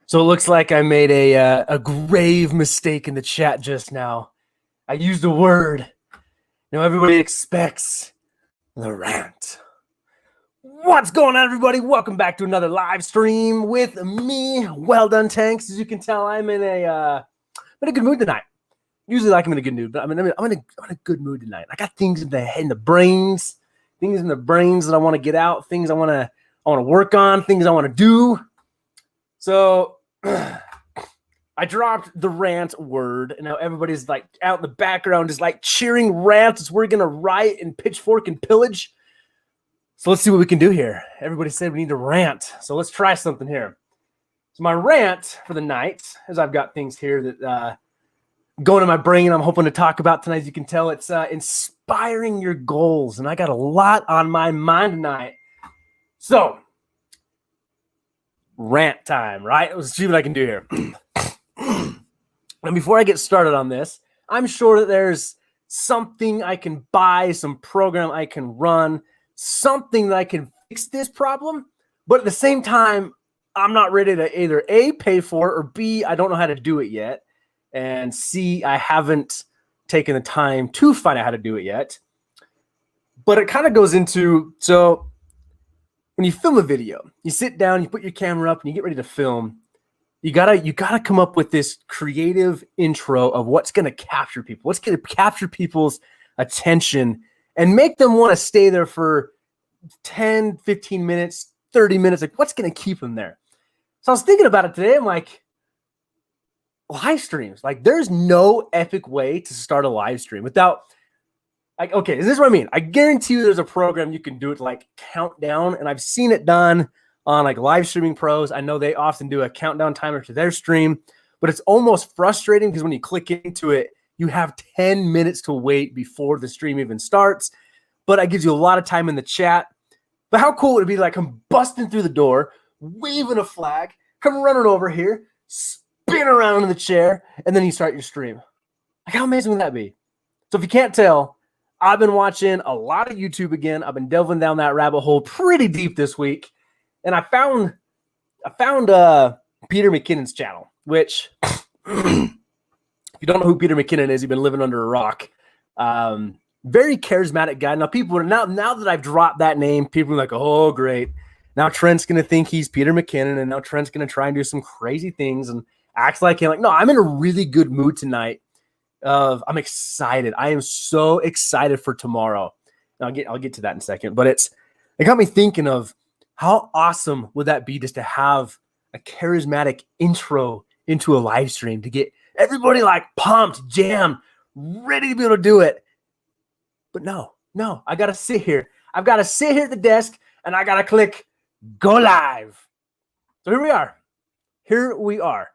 So it looks like I made a grave mistake in the chat just now. I used a word. Now everybody expects the rant. What's going on, everybody? Welcome back to another live stream with me, Well-Don Tanks. As you can tell, I'm in a good mood tonight. Usually, like I'm in a good mood, but I'm in a good mood tonight. I got things in the brains that I want to get out, things I want to work on, things I want to do. So I dropped the rant word, and now everybody's like out in the background is like cheering rant as we're gonna riot and pitchfork and pillage. So let's see what we can do here. Everybody said we need to rant, so let's try something here. So my rant for the night, as I've got things here that going in my brain, I'm hoping to talk about tonight. As you can tell, it's inspiring your goals, and I got a lot on my mind tonight. So rant time, right? Let's see what I can do here. And before I get started on this, I'm sure that there's something I can buy, some program I can run, something that I can fix this problem. But at the same time, I'm not ready to either A, pay for it, or B, I don't know how to do it yet. And C, I haven't taken the time to find out how to do it yet. But it kind of goes into, so when you film a video, you sit down, you put your camera up, and you get ready to film. You gotta come up with this creative intro of what's gonna capture people, what's gonna capture people's attention and make them want to stay there for 10, 15 minutes, 30 minutes. Like, what's gonna keep them there? So I was thinking about it today. I'm like, live streams. Like, there's no epic way to start a live stream without, like, okay, this is what I mean. I guarantee you there's a program you can do it to like count down, and I've seen it done on like live streaming pros. I know they often do a countdown timer to their stream, but it's almost frustrating because when you click into it, you have 10 minutes to wait before the stream even starts. But it gives you a lot of time in the chat. But how cool would it be, like, come busting through the door, waving a flag, come running over here, spin around in the chair, and then you start your stream. Like, how amazing would that be? So if you can't tell, I've been watching a lot of YouTube again. I've been delving down that rabbit hole pretty deep this week. And I found Peter McKinnon's channel, which if you don't know who Peter McKinnon is, you've been living under a rock. Very charismatic guy. Now people are now that I've dropped that name, people are like, oh, great. Now Trent's gonna think he's Peter McKinnon, and now Trent's gonna try and do some crazy things and act like him. Like, no, I'm in a really good mood tonight. I'm excited. I am so excited for tomorrow. And I'll get to that in a second. But it got me thinking of how awesome would that be just to have a charismatic intro into a live stream to get everybody like pumped, jammed, ready to be able to do it. But no, I got to sit here. I've got to sit here at the desk and I got to click go live. So here we are.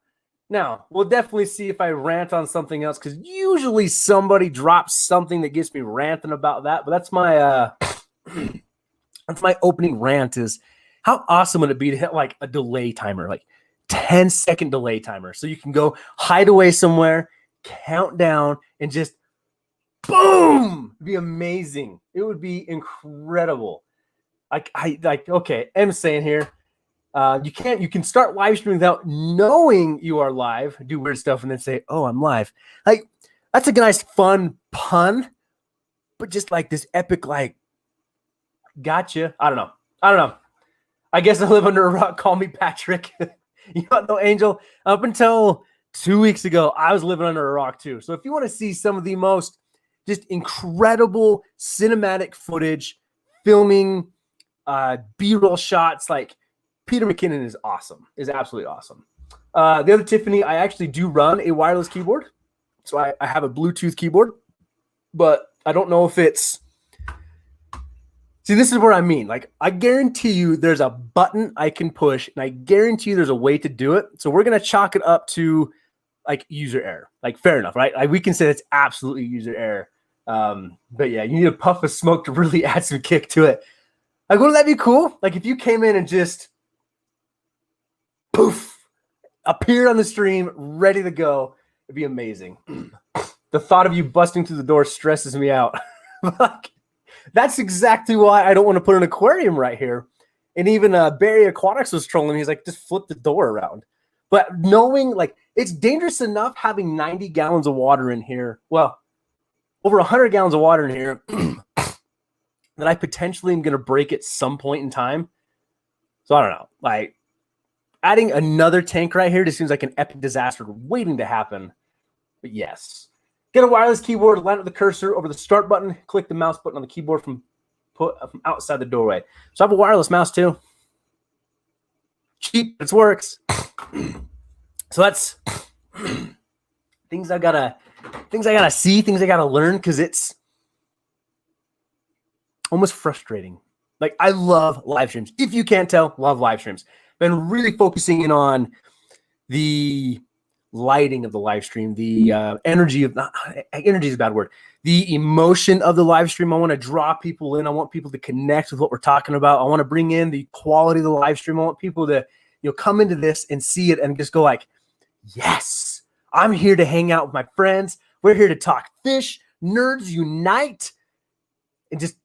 Now, we'll definitely see if I rant on something else, because usually somebody drops something that gets me ranting about that. But that's my that's my opening rant is, how awesome would it be to hit like a delay timer, like 10-second delay timer, so you can go hide away somewhere, count down, and just boom! It'd be amazing. It would be incredible. Okay, I'm saying here, you can start live streaming without knowing you are live, do weird stuff, and then say, oh, I'm live. Like, that's a nice fun pun, but just like this epic, like, gotcha. I don't know. I guess I live under a rock. Call me Patrick. You know, Angel. Up until 2 weeks ago, I was living under a rock too. So if you want to see some of the most just incredible cinematic footage, filming, B-roll shots, like, Peter McKinnon is awesome. Is absolutely awesome. The other Tiffany, I actually do run a wireless keyboard. So I have a Bluetooth keyboard, but I don't know if it's... See, this is what I mean. Like, I guarantee you there's a button I can push, and I guarantee you there's a way to do it. So we're going to chalk it up to, like, user error. Like, fair enough, right? Like, we can say it's absolutely user error. But, yeah, you need a puff of smoke to really add some kick to it. Like, wouldn't that be cool? Like, if you came in and just, poof, appeared on the stream, ready to go, it'd be amazing. The thought of you busting through the door stresses me out. Like, that's exactly why I don't want to put an aquarium right here. And even Barry Aquatics was trolling me. He's like, just flip the door around. But knowing like it's dangerous enough having 90 gallons of water in here. Well, over 100 gallons of water in here that I potentially am going to break at some point in time. So I don't know. Like adding another tank right here just seems like an epic disaster waiting to happen. But yes. Get a wireless keyboard, line up the cursor over the start button, click the mouse button on the keyboard from outside the doorway. So I have a wireless mouse too. Cheap, it works. So that's things I gotta see, things I gotta learn, because it's almost frustrating. Like I love live streams. If you can't tell, love live streams. Been really focusing in on the lighting of the live stream, the energy of energy is a bad word. The emotion of the live stream. I want to draw people in. I want people to connect with what we're talking about. I want to bring in the quality of the live stream. I want people to come into this and see it and just go like, yes, I'm here to hang out with my friends. We're here to talk fish. Nerds unite and just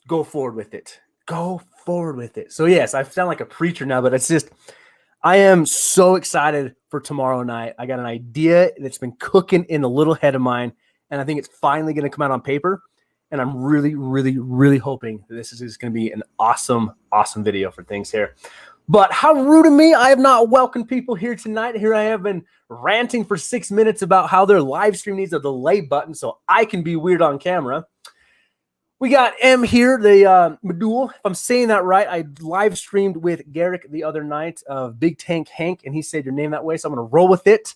go forward with it. Go forward with it. So yes, I sound like a preacher now, but it's just, I am so excited for tomorrow night. I got an idea that's been cooking in the little head of mine, and I think it's finally going to come out on paper. And I'm really, really, really hoping that this is going to be an awesome, awesome video for things here. But how rude of me. I have not welcomed people here tonight. Here I have been ranting for 6 minutes about how their live stream needs a delay button so I can be weird on camera. We got M here, the Medul. If I'm saying that right, I live streamed with Garrick the other night of Big Tank Hank, and he said your name that way, so I'm going to roll with it.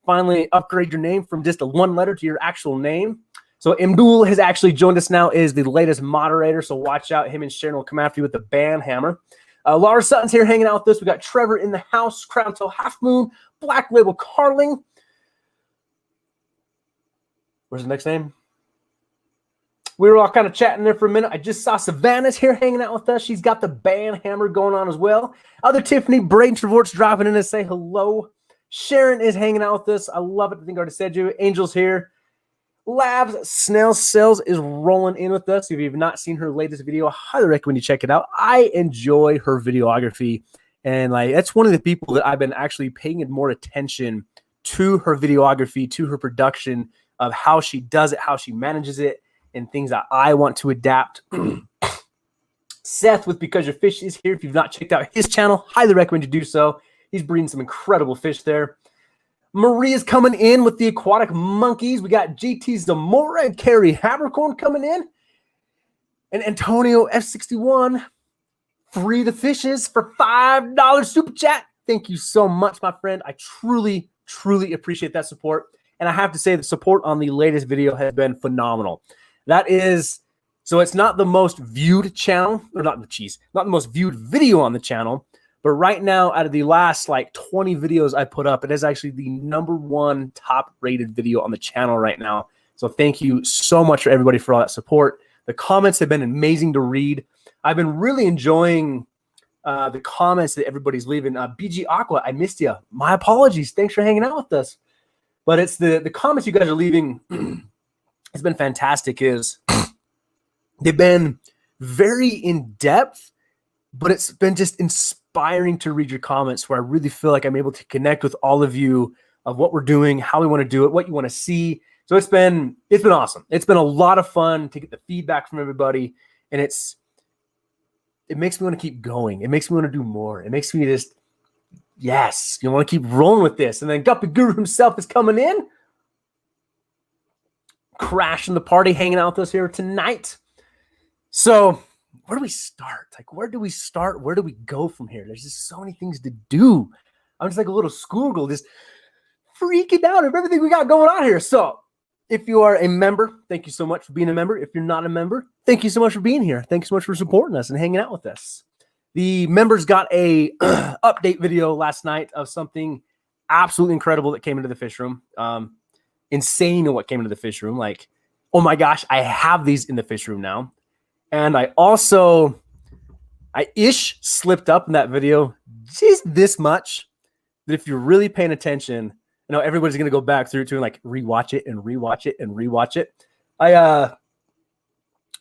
Finally, upgrade your name from just a one letter to your actual name. So Mdul has actually joined us now, is the latest moderator, so watch out. Him and Sharon will come after you with the band hammer. Laura Sutton's here hanging out with us. We got Trevor in the house, Crown Toe Half Moon, Black Label Carling. Where's the next name? We were all kind of chatting there for a minute. I just saw Savannah's here hanging out with us. She's got the band hammer going on as well. Other Tiffany, Braden Travort's dropping in to say hello. Sharon is hanging out with us. I love it. I think I already said you. Angel's here. Labs Snail Cells is rolling in with us. If you've not seen her latest video, I highly recommend you check it out. I enjoy her videography. And like that's one of the people that I've been actually paying more attention to her videography, to her production of how she does it, how she manages it, and things that I want to adapt. Seth with Because Your Fish is here. If you've not checked out his channel, highly recommend you do so. He's breeding some incredible fish there. Maria's coming in with the Aquatic Monkeys. We got GT Zamora and Carrie Habercorn coming in. And Antonio F61, free the fishes for $5 super chat. Thank you so much, my friend. I truly, truly appreciate that support. And I have to say the support on the latest video has been phenomenal. That is, so it's not the most viewed channel, or not the most viewed video on the channel, but right now out of the last like 20 videos I put up, it is actually the #1 top rated video on the channel right now. So thank you so much for everybody for all that support. The comments have been amazing to read. I've been really enjoying the comments that everybody's leaving. BG Aqua, I missed you. My apologies. Thanks for hanging out with us. But it's the comments you guys are leaving. It's been fantastic. Is they've been very in depth, but it's been just inspiring to read your comments where I really feel like I'm able to connect with all of you of what we're doing, how we want to do it, what you want to see. So it's been awesome. It's been a lot of fun to get the feedback from everybody, and it makes me want to keep going. It makes me want to do more. It makes me just, yes, you want to keep rolling with this. And then Guppy Guru himself is coming in, crashing the party, hanging out with us here tonight. So where do we start? Like, where do we start? Where do we go from here? There's just so many things to do. I'm just like a little schoolgirl, just freaking out of everything we got going on here. So if you are a member, thank you so much for being a member. If you're not a member, thank you so much for being here. Thank you so much for supporting us and hanging out with us. The members got a update video last night of something absolutely incredible that came into the fish room. Insane what came into the fish room. Like, oh my gosh, I have these in the fish room now. And I slipped up in that video just this much that if you're really paying attention, you know, everybody's going to go back through it too and like rewatch it and rewatch it and rewatch it. I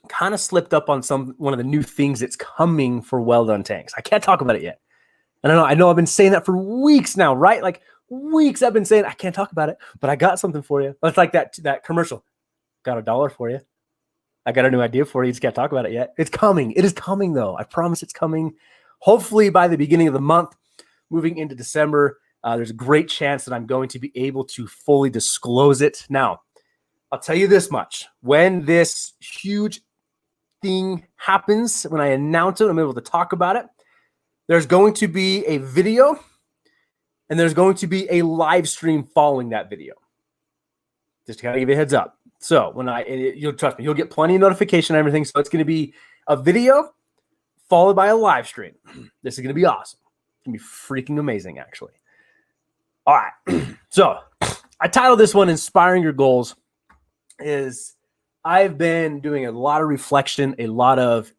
kind of slipped up on one of the new things that's coming for Wel-Don tanks. I can't talk about it yet. And I know I've been saying that for weeks now, right? Like weeks I've been saying, I can't talk about it, but I got something for you. It's like that commercial. Got $1 for you. I got a new idea for you. You just can't talk about it yet. It's coming. It is coming, though. I promise it's coming. Hopefully by the beginning of the month, moving into December, there's a great chance that I'm going to be able to fully disclose it. Now, I'll tell you this much. When this huge thing happens, when I announce it, I'm able to talk about it. There's going to be a video, and there's going to be a live stream following that video. Just to kind of give you a heads up. So when you'll trust me, you'll get plenty of notification and everything. So it's going to be a video followed by a live stream. This is going to be awesome. It's going to be freaking amazing, actually. All right. So I titled this one Inspiring Your Goals. I've been doing a lot of reflection, a lot of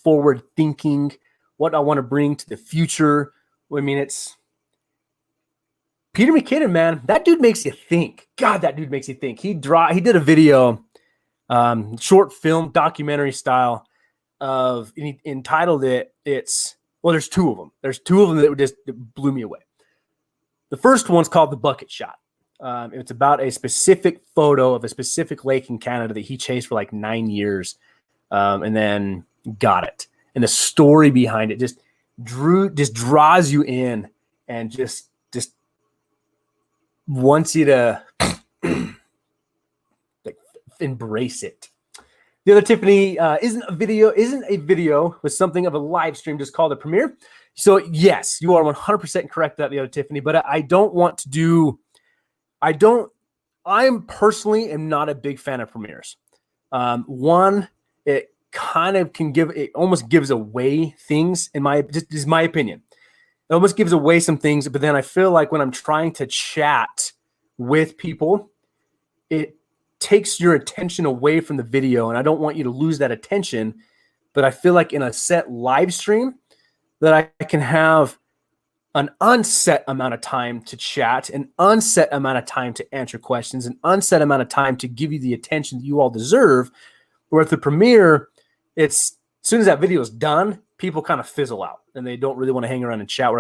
forward thinking, what I want to bring to the future. I mean, it's Peter McKinnon, man. That dude makes you think. God, that dude makes you think. He did a video, short film, documentary style he entitled it. There's two of them. There's two of them that blew me away. The first one's called The Bucket Shot. It's about a specific photo of a specific lake in Canada that he chased for like 9 years, and then got it. And the story behind it just draws you in and just wants you to like embrace it. The other Tiffany isn't a video with something of a live stream, just called a premiere. So yes, you are 100% correct that the other Tiffany, but I personally am not a big fan of premieres. One, it kind of almost gives away things is my opinion. It almost gives away some things, but then I feel like when I'm trying to chat with people, it takes your attention away from the video, and I don't want you to lose that attention. But I feel like in a set live stream that I can have an unset amount of time to chat, an unset amount of time to answer questions, an unset amount of time to give you the attention that you all deserve. Where at the premiere, as soon as that video is done, people kind of fizzle out and they don't really want to hang around and chat.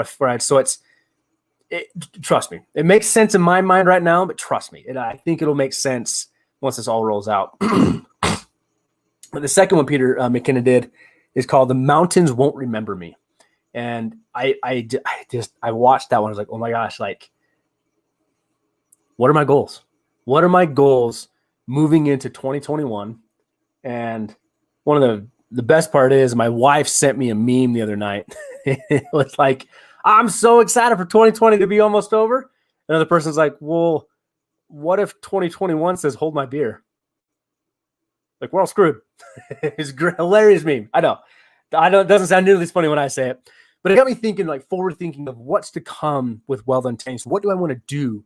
Trust me, it makes sense in my mind right now, but trust me, I think it'll make sense once this all rolls out. But the second one Peter McKinnon did is called The Mountains Won't Remember Me. And I watched that one. I was like, oh my gosh, like, what are my goals? What are my goals moving into 2021? And one of the best part is my wife sent me a meme the other night. It was like, I'm so excited for 2020 to be almost over. Another person's like, well, what if 2021 says, hold my beer? Like, we're all screwed. It's a hilarious meme. I know. It doesn't sound nearly as funny when I say it, but it got me thinking, like forward thinking of what's to come with Well-Don Tanks. What do I want to do?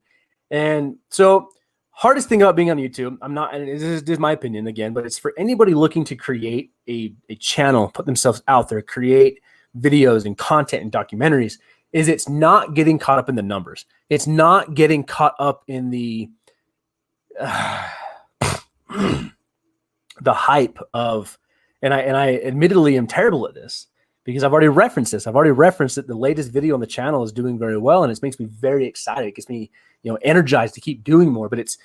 And so hardest thing about being on YouTube, and this is my opinion again, but it's for anybody looking to create a channel, put themselves out there, create videos and content and documentaries, is it's not getting caught up in the numbers. It's not getting caught up in the hype of, and I admittedly am terrible at this because I've already referenced this. I've already referenced that the latest video on the channel is doing very well, and it makes me very excited. It gets me, energized to keep doing more, but it's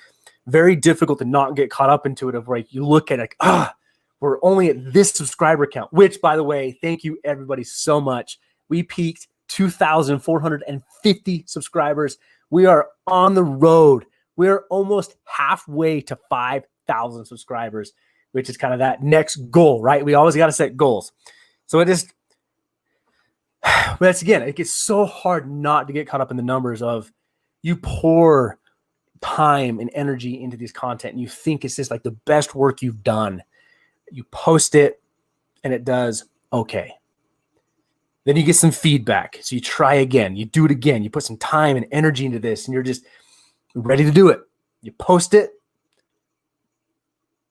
very difficult to not get caught up into it of like, you look at it like, we're only at this subscriber count, which by the way, thank you everybody so much. We peaked 2,450 subscribers. We are on the road. We are almost halfway to 5,000 subscribers, which is kind of that next goal, right? We always got to set goals. So that's again, it gets so hard not to get caught up in the numbers of you pour time and energy into this content and you think it's just like the best work you've done. You post it and it does okay. Then you get some feedback. So you try again, you do it again, you put some time and energy into this and you're just ready to do it. You post it.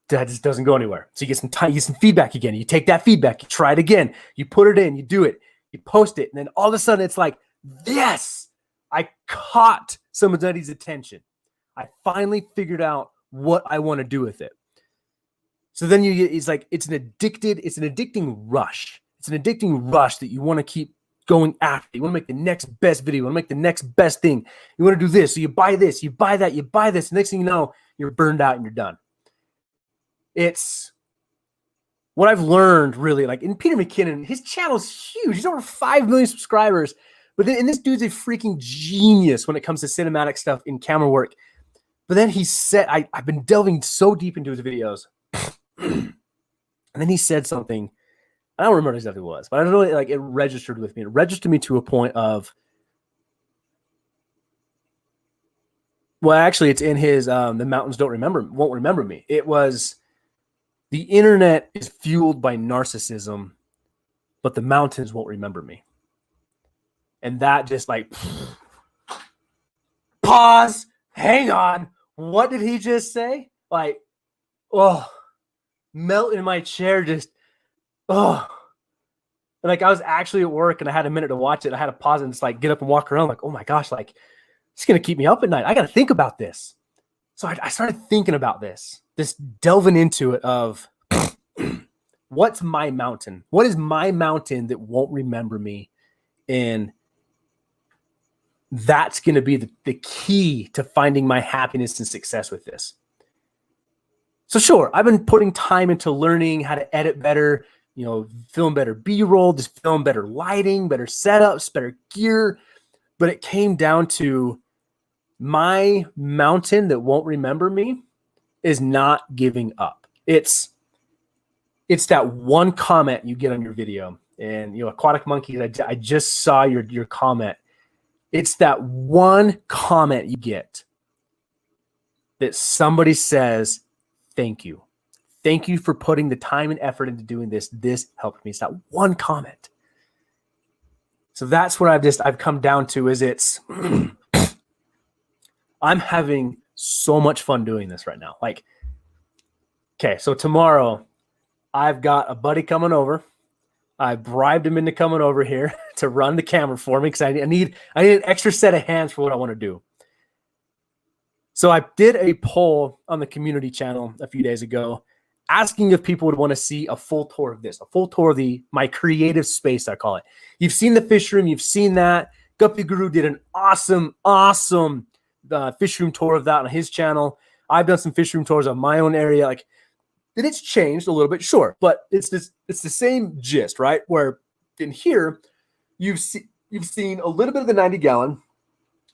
That just doesn't go anywhere. So you get some time, you get some feedback again. You take that feedback, you try it again, you put it in, you do it, you post it, and then all of a sudden it's like, yes, I caught somebody's attention. I finally figured out what I want to do with it. So then it's an addicting rush. It's an addicting rush that you want to keep going after it. You want to make the next best video. You want to make the next best thing. You want to do this. So you buy this, you buy that, you buy this. Next thing you know, you're burned out and you're done. It's what I've learned really, like in Peter McKinnon, his channel's huge. He's over 5 million subscribers. But then, and this dude's a freaking genius when it comes to cinematic stuff in camera work. But then he said, I've been delving so deep into his videos. And then he said something, I don't remember exactly what it was, but I don't know, like it registered with me. It registered me to a point of, well, actually it's in his, the mountains won't remember me. It was, the internet is fueled by narcissism, but the mountains won't remember me. And that just like, pause, hang on. What did he just say? Like, oh, melt in my chair, just, oh. And like I was actually at work and I had a minute to watch it. I had to pause and just like get up and walk around like, oh my gosh, like it's going to keep me up at night. I got to think about this. So I started thinking about this delving into it of what's my mountain? What is my mountain that won't remember me? And that's going to be the key to finding my happiness and success with this. So sure, I've been putting time into learning how to edit better, you know, film better B-roll, just film better lighting, better setups, better gear. But it came down to my mountain that won't remember me is not giving up. It's that one comment you get on your video. And, you know, Aquatic Monkeys, I just saw your comment. It's that one comment you get that somebody says, thank you. Thank you for putting the time and effort into doing this. This helped me. It's that one comment. So that's what I've come down to is it's, I'm having so much fun doing this right now. Like, okay, so tomorrow I've got a buddy coming over. I bribed him into coming over here to run the camera for me because I need an extra set of hands for what I want to do. So I did a poll on the community channel a few days ago asking if people would want to see a full tour of this, a full tour of my creative space, I call it. You've seen the fish room. You've seen that. Guppy Guru did an awesome fish room tour of that on his channel. I've done some fish room tours on my own area. Like, and it's changed a little bit, sure, but it's the same gist, right? Where in here, you've seen a little bit of the 90-gallon,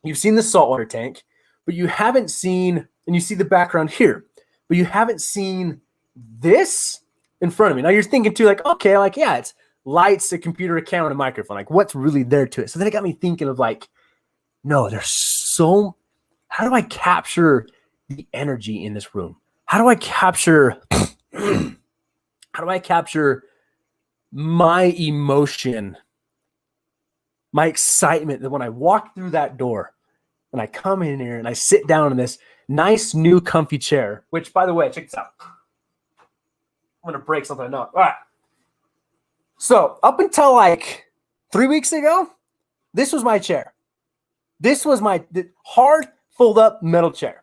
you've seen the saltwater tank, but you haven't seen, and you see the background here, but you haven't seen this in front of me. Now you're thinking too, like, okay, like, yeah, it's lights, a computer, a camera, and a microphone. Like, what's really there to it? So then it got me thinking of like, no, how do I capture the energy in this room? How do I capture my emotion, my excitement that when I walk through that door and I come in here and I sit down in this nice new comfy chair, which by the way, check this out. I'm going to break something I know. All right. So up until like 3 weeks ago, this was my chair. This was my hard fold up metal chair.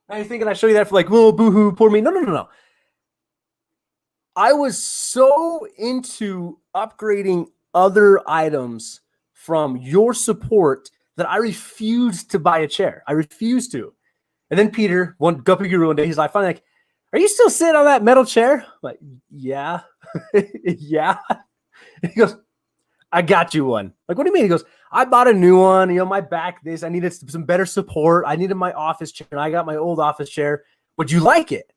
Now you're thinking I show you that for like, oh, boo-hoo, poor me. No. I was so into upgrading other items from your support that I refused to buy a chair. I refused to. And then Peter, Guppy Guru one day, he's like, finally like, are you still sitting on that metal chair? I'm like, yeah. Yeah. And he goes, I got you one. Like, what do you mean? He goes, I bought a new one. You know, my back, I needed some better support. I needed my office chair, and I got my old office chair. Would you like it?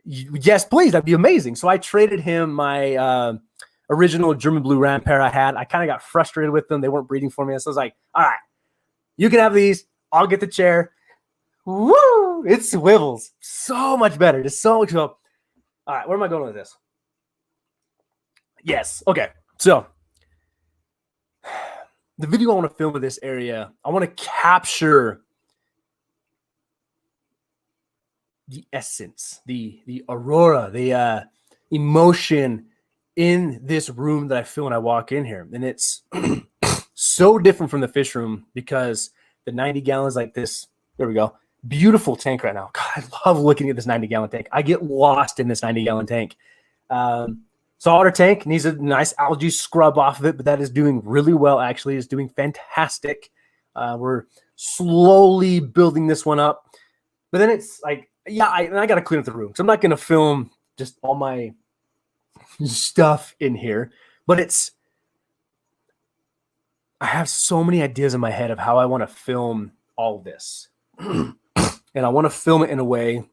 Yes, please. That'd be amazing. So I traded him my original German Blue Ram pair I had. I kind of got frustrated with them. They weren't breeding for me. So I was like, all right, you can have these. I'll get the chair. Woo! It swivels so much better. Just so much. All right, where am I going with this? Yes. Okay. So the video I want to film with this area, I want to capture the essence, the aurora, the emotion in this room that I feel when I walk in here. And it's so different from the fish room because the 90 gallons like this, there we go, beautiful tank right now. God, I love looking at this 90-gallon tank. I get lost in this 90-gallon tank. So Saltwater tank needs a nice algae scrub off of it, but that is doing really well, actually. It's doing fantastic. We're slowly building this one up. But then it's like, yeah, I got to clean up the room. So I'm not going to film just all my stuff in here. But I have so many ideas in my head of how I want to film all this. And I want to film it in a way,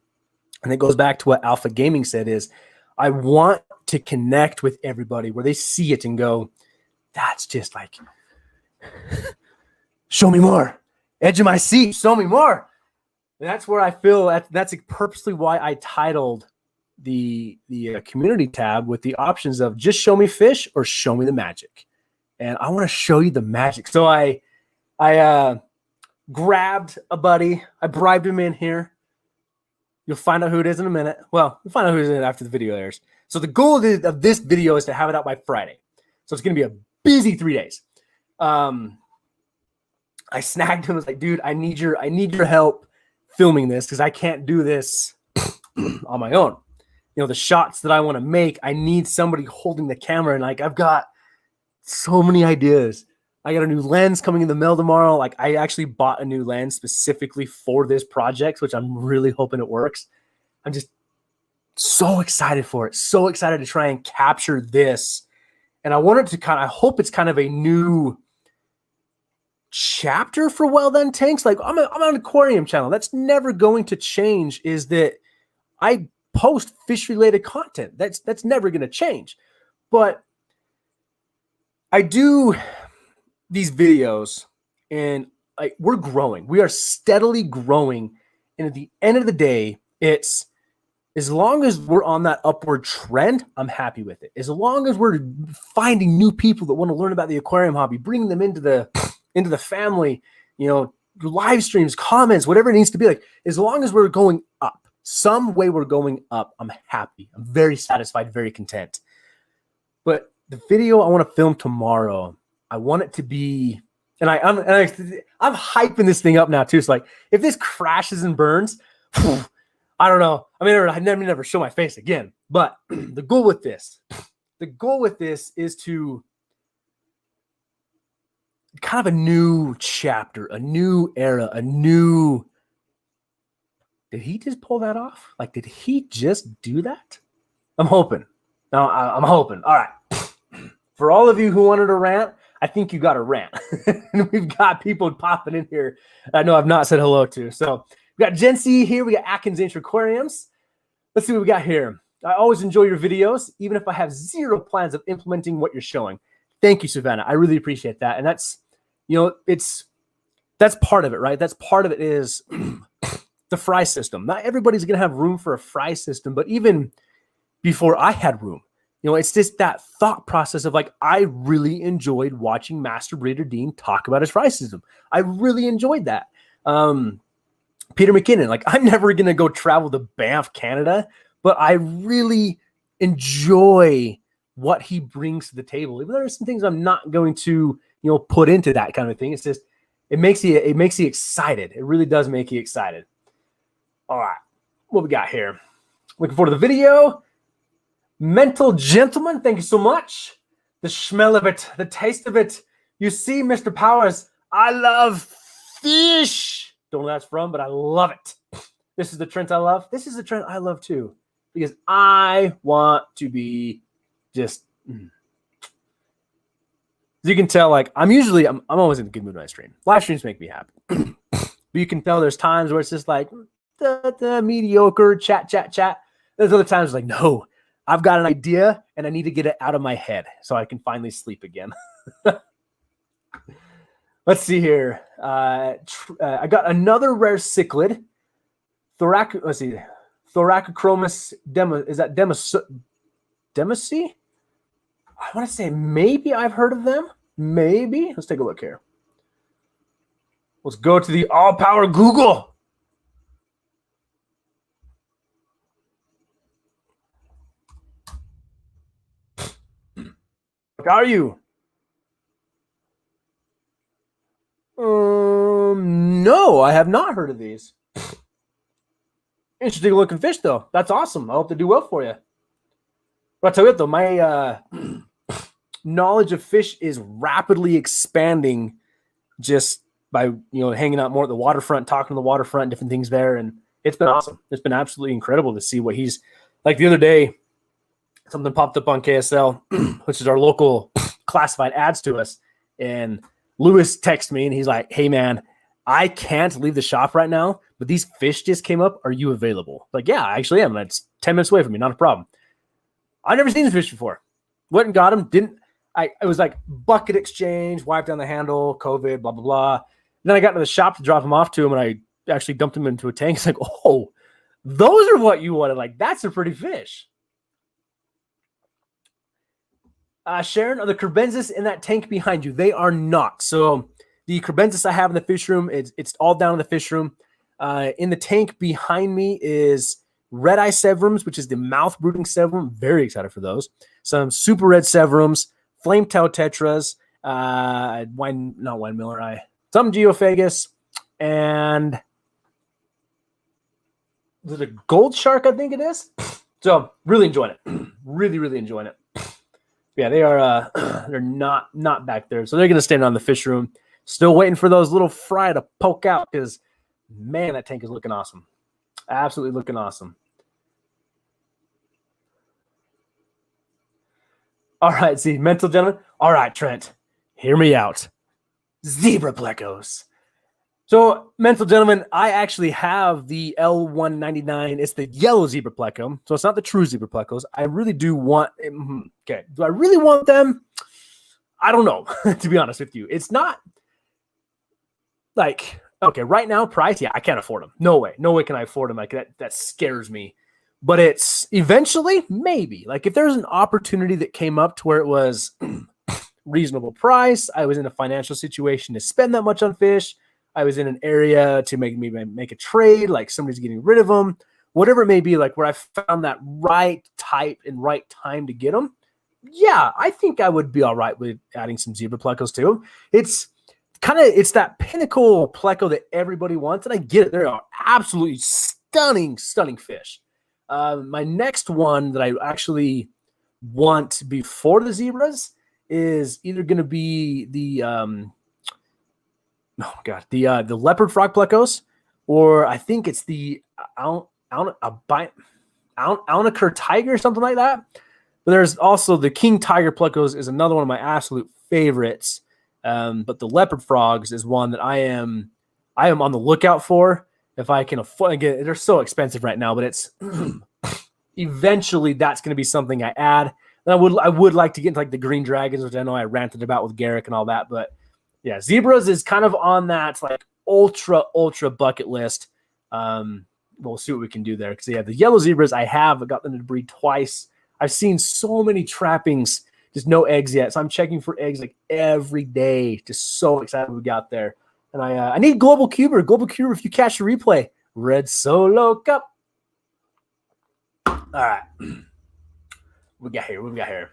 and it goes back to what Alpha Gaming said, is I want to connect with everybody where they see it and go, that's just like, show me more. Edge of my seat, show me more. And that's where I feel that's purposely why I titled the community tab with the options of just show me fish or show me the magic. And I want to show you the magic. So I grabbed a buddy. I bribed him in here. You'll find out who it is in a minute. Well, you'll find out who it is after the video airs. So the goal of this video is to have it out by Friday. So it's going to be a busy 3 days. I snagged him. I was like, dude, I need your help filming this because I can't do this on my own. You know, the shots that I want to make, I need somebody holding the camera. And like, I've got so many ideas. I got a new lens coming in the mail tomorrow. Like, I actually bought a new lens specifically for this project, which I'm really hoping it works. I'm just so excited for it. So excited to try and capture this. And I want it to I hope it's kind of a new chapter for Wel-Don tanks. Like, I'm an aquarium channel. That's never going to change, is that I post fish related content. That's never going to change. But I do these videos, and we're growing. We are steadily growing. And at the end of the day, it's as long as we're on that upward trend, I'm happy with it. As long as we're finding new people that want to learn about the aquarium hobby, bringing them into the family, you know, live streams, comments, whatever it needs to be, like, as long as we're going up, some way we're going up, I'm happy. I'm very satisfied, very content. But the video I want to film tomorrow, I want it to be, and I'm hyping this thing up now too. It's like, if this crashes and burns, I don't know. I mean, I never show my face again. But the goal with this is to kind of a new chapter, a new era, a new. Did he just pull that off? Like, did he just do that? I'm hoping. No, I'm hoping. All right. For all of you who wanted to rant, I think you got a rant. And we've got people popping in here I know I've not said hello to. So we got Gen C here. We got Atkins Ancient Aquariums. Let's see what we got here. I always enjoy your videos, even if I have zero plans of implementing what you're showing. Thank you, Savannah. I really appreciate that. And that's, you know, that's part of it, right? That's part of it is the fry system. Not everybody's going to have room for a fry system, but even before I had room, you know, it's just that thought process of like, I really enjoyed watching Master Breeder Dean talk about his fry system. I really enjoyed that. Peter McKinnon, like, I'm never going to go travel to Banff, Canada, but I really enjoy what he brings to the table. Even though there's some things I'm not going to, you know, put into that kind of thing. It's just, it makes you excited. It really does make you excited. All right. What we got here? Looking forward to the video. Mental Gentleman, thank you so much. The smell of it, the taste of it. You see, Mr. Powers, I love fish. Don't know where that's from, but I love it. This is the Trent I love. This is the Trent I love too, because I want to be just. As you can tell, like, I'm always in a good mood when I stream. Live streams make me happy. But you can tell there's times where it's just like the mediocre chat. There's other times like, no, I've got an idea and I need to get it out of my head so I can finally sleep again. Let's see here. I got another rare cichlid. Let's see. Thoracochromis demo. Is that Demasi? I want to say maybe I've heard of them. Maybe. Let's take a look here. Let's go to the all-power Google. What are you? No, I have not heard of these. Interesting looking fish, though. That's awesome. I hope they do well for you. But I'll tell you what, though, my knowledge of fish is rapidly expanding just by, hanging out more at the waterfront, talking to the waterfront, different things there. And it's been awesome. It's been absolutely incredible to see what he's like. The other day, something popped up on KSL, which is our local classified ads to us. And Lewis texted me and he's like, "Hey man, I can't leave the shop right now, but these fish just came up. Are you available?" Like, yeah, I actually am. It's 10 minutes away from me. Not a problem. I've never seen this fish before. Went and got him. It was like bucket exchange, wiped down the handle, COVID, blah, blah, blah. Then I got to the shop to drop him off to him, and I actually dumped him into a tank. It's like, oh, those are what you wanted. Like, that's a pretty fish. Sharon, are the crebensis in that tank behind you? They are not. So the crebensis I have in the fish room, it's all down in the fish room. In the tank behind me is red-eye severums, which is the mouth brooding severum. Very excited for those. Some super red severums, flame tail tetras, some geophagus, and there's a gold shark, I think it is. So really enjoying it. Really, really enjoying it. Yeah, they are. They're not back there, so they're going to stand on the fish room. Still waiting for those little fry to poke out because, man, that tank is looking awesome. Absolutely looking awesome. All right, see, mental gentlemen. All right, Trent, hear me out. Zebra plecos. So, mental gentlemen, I actually have the L199. It's the yellow zebra pleco, so it's not the true zebra plecos. I really do want. Okay, do I really want them? I don't know. To be honest with you, it's not like, okay, right now price. Yeah, I can't afford them. No way can I afford them. Like that scares me. But it's eventually, maybe. Like if there's an opportunity that came up to where it was reasonable price, I was in a financial situation to spend that much on fish, I was in an area to make a trade, like somebody's getting rid of them, whatever it may be, like where I found that right type and right time to get them, yeah, I think I would be all right with adding some zebra plecos to them. It's that pinnacle pleco that everybody wants, and I get it. They are absolutely stunning fish. My next one that I actually want before the zebras is either going to be the leopard frog plecos, or I think it's the Alnaker tiger or something like that. But there's also the king tiger plecos is another one of my absolute favorites. But the leopard frogs is one that I am on the lookout for. If I can afford, again, they're so expensive right now, but it's eventually that's going to be something I add. And I would like to get into like the green dragons, which I know I ranted about with Garrick and all that. But yeah, zebras is kind of on that like ultra bucket list. We'll see what we can do there. Because yeah, the yellow zebras I got them to breed twice. I've seen so many trappings, just no eggs yet. So I'm checking for eggs like every day. Just so excited we got there. And I need Global Cuber. Global Cuber, if you catch the replay. Red Solo Cup. All right. What we got here?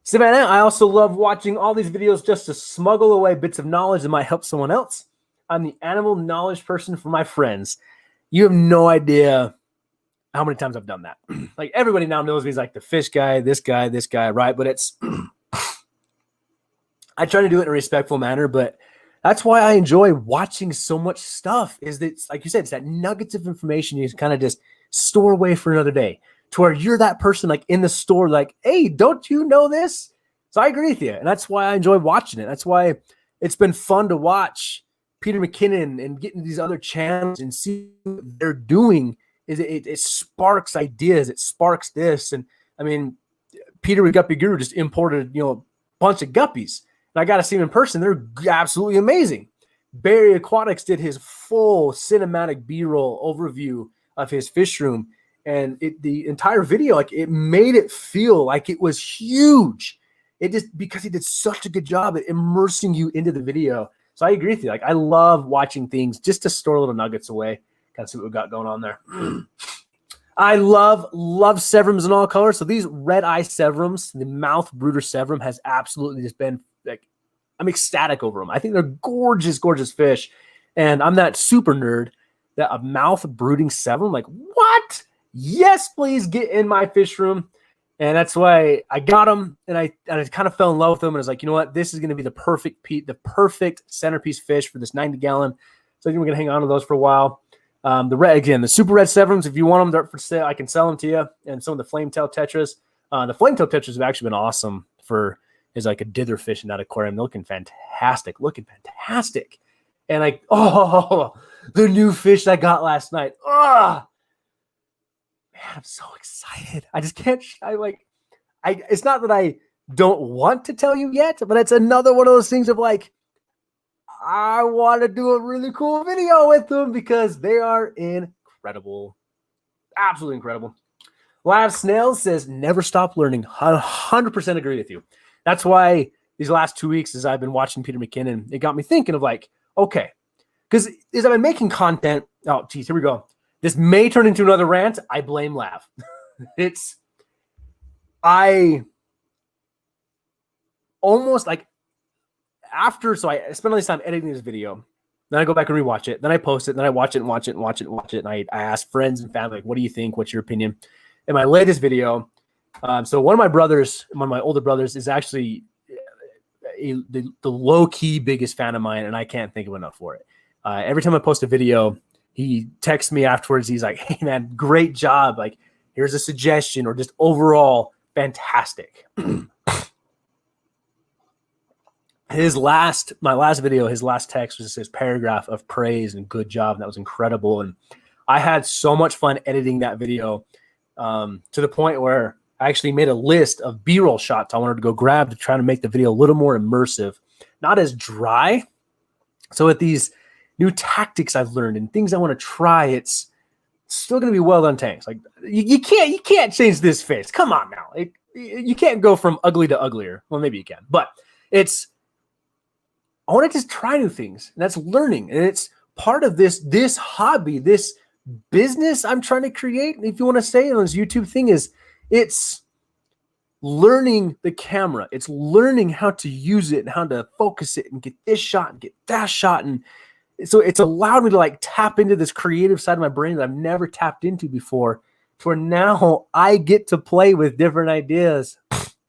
Savannah, I also love watching all these videos just to smuggle away bits of knowledge that might help someone else. I'm the animal knowledge person for my friends. You have no idea how many times I've done that. Like everybody now knows me as like the fish guy, this guy, right? But it's I try to do it in a respectful manner, but that's why I enjoy watching so much stuff. Is that, like you said, it's that nuggets of information you kind of just store away for another day, to where you're that person like in the store, like, hey, don't you know this? So I agree with you, and that's why I enjoy watching it. That's why it's been fun to watch Peter McKinnon and get into these other channels and see what they're doing. Is it sparks ideas, it sparks this, and I mean, Peter with Guppy Guru just imported a bunch of guppies. And I got to see them in person. They're absolutely amazing. Barry Aquatics did his full cinematic B-roll overview of his fish room. And the entire video, like it made it feel like it was huge. It just, because he did such a good job at immersing you into the video. So I agree with you. Like I love watching things just to store little nuggets away. Kind of see what we've got going on there. I love severums in all colors. So these red eye severums, the mouth brooder severum has absolutely just been like, I'm ecstatic over them. I think they're gorgeous fish. And I'm that super nerd that a mouth brooding severum, like what? yes, please get in my fish room. And that's why I got him, and I kind of fell in love with him. And I was like, you know what? This is going to be the perfect centerpiece fish for this 90-gallon. So I think we're going to hang on to those for a while. The super red Severums, if you want them, they're for sale. I can sell them to you. And some of the flametail tetras. The flametail tetras have actually been awesome as like a dither fish in that aquarium. They're looking fantastic. And like, the new fish I got last night. Oh, man, I'm so excited. I just can't. It's not that I don't want to tell you yet, but it's another one of those things of like, I want to do a really cool video with them because they are incredible. Absolutely incredible. Live Snails says, never stop learning. 100% agree with you. That's why these last 2 weeks, as I've been watching Peter McKinnon, it got me thinking of like, okay, because as I've been making content, oh, geez, here we go. This may turn into another rant. I blame Lav. I almost like after, so I spend all this time editing this video. Then I go back and rewatch it. Then I post it. Then I watch it and watch it and watch it and watch it. And I ask friends and family, like, what do you think? What's your opinion? In my latest video, so one of my older brothers is actually the low-key biggest fan of mine, and I can't think of enough for it. Every time I post a video, he texts me afterwards. He's like, hey, man, great job. Like, here's a suggestion, or just overall fantastic. My last video, his last text was just his paragraph of praise and good job. And that was incredible. And I had so much fun editing that video to the point where I actually made a list of B-roll shots I wanted to go grab to try to make the video a little more immersive, not as dry. So with these new tactics I've learned and things I want to try, it's still going to be Wel-Don tanks. Like you can't change this fish. Come on now. You can't go from ugly to uglier. Well, maybe you can, but I want to just try new things. And that's learning. And it's part of this hobby, this business I'm trying to create. If you want to say on this YouTube thing it's learning the camera. It's learning how to use it and how to focus it and get this shot and get that shot. And so it's allowed me to like tap into this creative side of my brain that I've never tapped into before. For now, I get to play with different ideas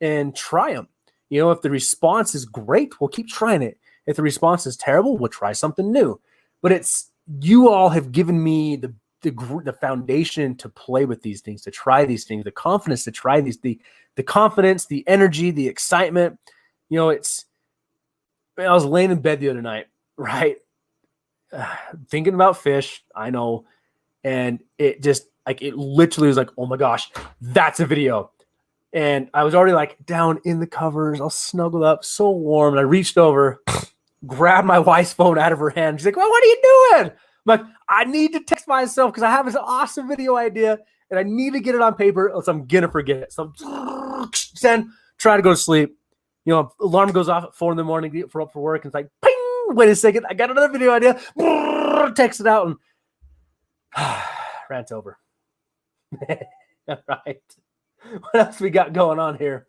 and try them. You know, if the response is great, we'll keep trying it. If the response is terrible, we'll try something new. But you all have given me the foundation to play with these things, to try these things, the confidence to try these, the confidence, the energy, the excitement. You know, I was laying in bed the other night, right? Thinking about fish, I know. And it literally was like, oh my gosh, that's a video. And I was already like down in the covers, all snuggled up, so warm. And I reached over, grabbed my wife's phone out of her hand. She's like, well, what are you doing? I'm like, I need to text myself because I have this awesome video idea and I need to get it on paper else I'm going to forget it. So try to go to sleep. You know, alarm goes off at 4 in the morning to get up for work. And it's like, ping, wait a second. I got another video idea. Text it out and rant over. All right. What else we got going on here?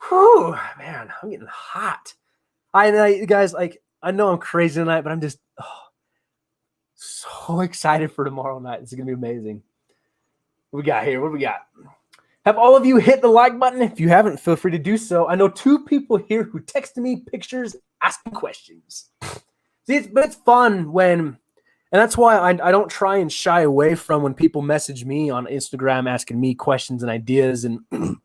Whew, man, I'm getting hot. Guys, like, I know I'm crazy tonight, but I'm just so excited for tomorrow night. It's going to be amazing. What we got here? What do we got? Have all of you hit the like button? If you haven't, feel free to do so. I know 2 people here who texted me pictures asking questions. See, it's fun and that's why I don't try and shy away from when people message me on Instagram asking me questions and ideas. And I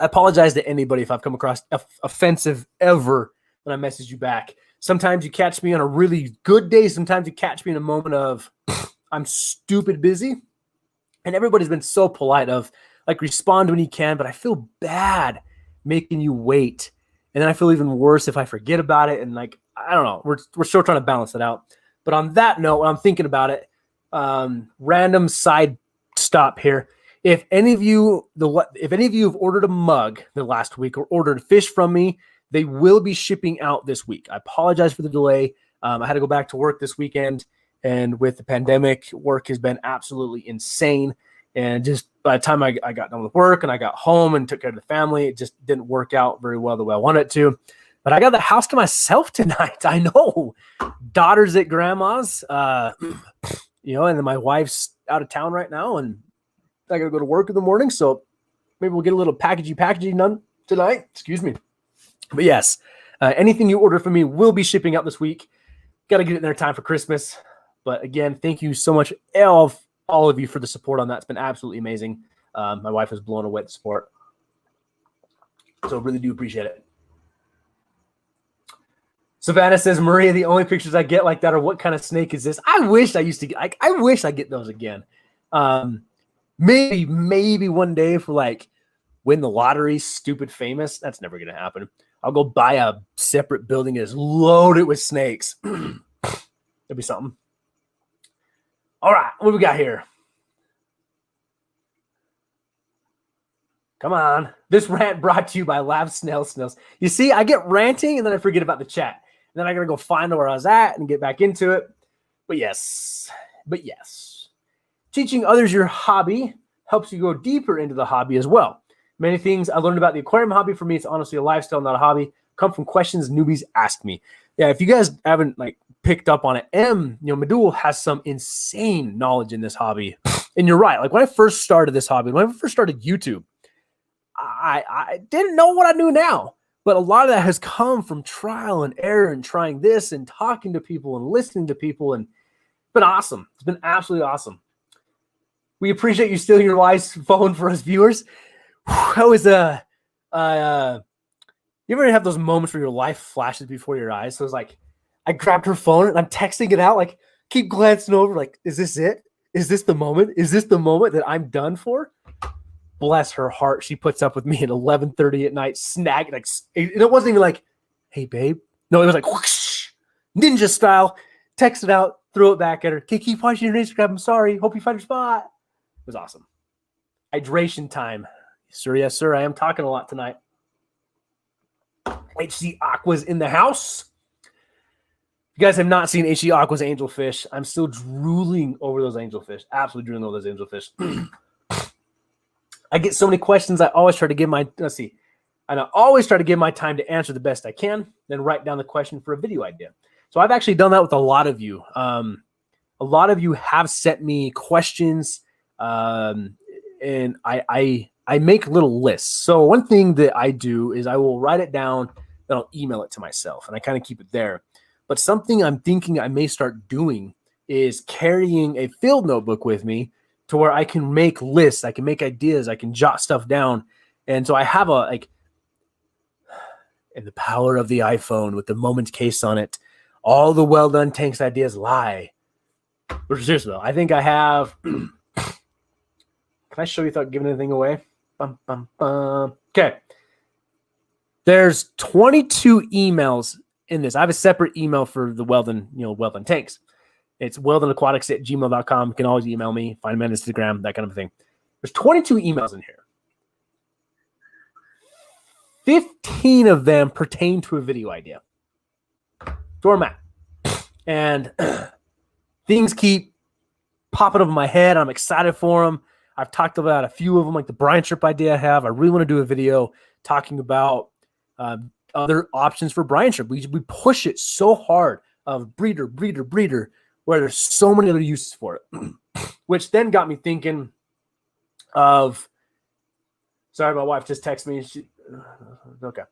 apologize to anybody if I've come across offensive ever when I message you back. Sometimes you catch me on a really good day. Sometimes you catch me in a moment of I'm stupid busy. And everybody's been so polite of like respond when you can, but I feel bad making you wait. And then I feel even worse if I forget about it. And like, I don't know, we're still trying to balance it out. But on that note, when I'm thinking about it, random side stop here. If any of you have ordered a mug the last week or ordered fish from me, they will be shipping out this week. I apologize for the delay. I had to go back to work this weekend, and with the pandemic, work has been absolutely insane. And just by the time I got done with work and I got home and took care of the family, it just didn't work out very well the way I wanted it to. But I got the house to myself tonight. I know. Daughters at grandma's. and then my wife's out of town right now, and I got to go to work in the morning. So maybe we'll get a little packaging done tonight. Excuse me. But yes, anything you order from me will be shipping out this week. Got to get it in there time for Christmas. But again, thank you so much, all of you, for the support on that. It's been absolutely amazing. My wife is blown away with the support. So really do appreciate it. Savannah says, Maria, the only pictures I get like that are what kind of snake is this? I wish I used to get, I wish I get those again. Maybe one day for like win the lottery, stupid famous. That's never going to happen. I'll go buy a separate building that's loaded with snakes. That'd be something. All right, what do we got here? Come on. This rant brought to you by Lab Snails. You see, I get ranting and then I forget about the chat. And then I got to go find where I was at and get back into it. But yes. Teaching others your hobby helps you go deeper into the hobby as well. Many things I learned about the aquarium hobby, for me, it's honestly a lifestyle, not a hobby, come from questions newbies ask me. Yeah, if you guys haven't picked up on it, Madul has some insane knowledge in this hobby. And you're right. Like when I first started this hobby, when I first started YouTube, I didn't know what I knew now. But a lot of that has come from trial and error and trying this and talking to people and listening to people. And it's been awesome. It's been absolutely awesome. We appreciate you stealing your wife's phone for us viewers. That was you ever have those moments where your life flashes before your eyes? So it's like I grabbed her phone and I'm texting it out, like keep glancing over, like, is this it? Is this the moment? Is this the moment that I'm done for? Bless her heart. She puts up with me at 11:30 at night, snag. Like it wasn't even like, hey babe. No, it was like whoosh, ninja style. Text it out, throw it back at her. Okay, keep watching your Instagram. I'm sorry. Hope you find your spot. It was awesome. Hydration time. Sir, yes, sir. I am talking a lot tonight. HC Aqua's in the house. If you guys have not seen HC Aqua's angelfish, I'm still drooling over those angelfish. Absolutely drooling over those angelfish. I get so many questions. I always try to give my time to answer the best I can, then write down the question for a video idea. So I've actually done that with a lot of you. A lot of you have sent me questions, and I make little lists. So one thing that I do is I will write it down, then I'll email it to myself, and I kind of keep it there. But something I'm thinking I may start doing is carrying a field notebook with me to where I can make lists, I can make ideas, I can jot stuff down. And so I have and the power of the iPhone with the moment case on it, all the Wel-Don Tanks ideas lie. But seriously though, I think I have, can I show you without giving anything away? Bum, bum, bum. Okay. There's 22 emails in this. I have a separate email for the Wel-Don, Wel-Don Tanks. It's weldonaquatics@gmail.com. You can always email me, find me on Instagram, that kind of thing. There's 22 emails in here. 15 of them pertain to a video idea. Doormat. And things keep popping up in my head. I'm excited for them. I've talked about a few of them, like the brine shrimp idea I have. I really want to do a video talking about other options for brine shrimp. We push it so hard of breeder, where there's so many other uses for it, which then got me thinking of, sorry, my wife just texted me. Okay.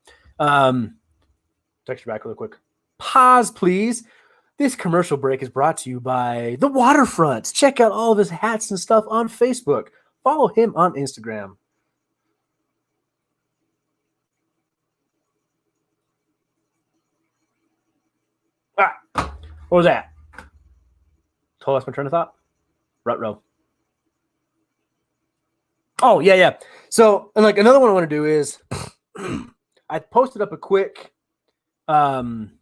Text her back real quick. Pause, please. This commercial break is brought to you by The Waterfronts. Check out all of his hats and stuff on Facebook. Follow him on Instagram. All right. What was that? Totally lost my train of thought. Rut-row. Oh, yeah. So, and another one I want to do is I posted up a quick clip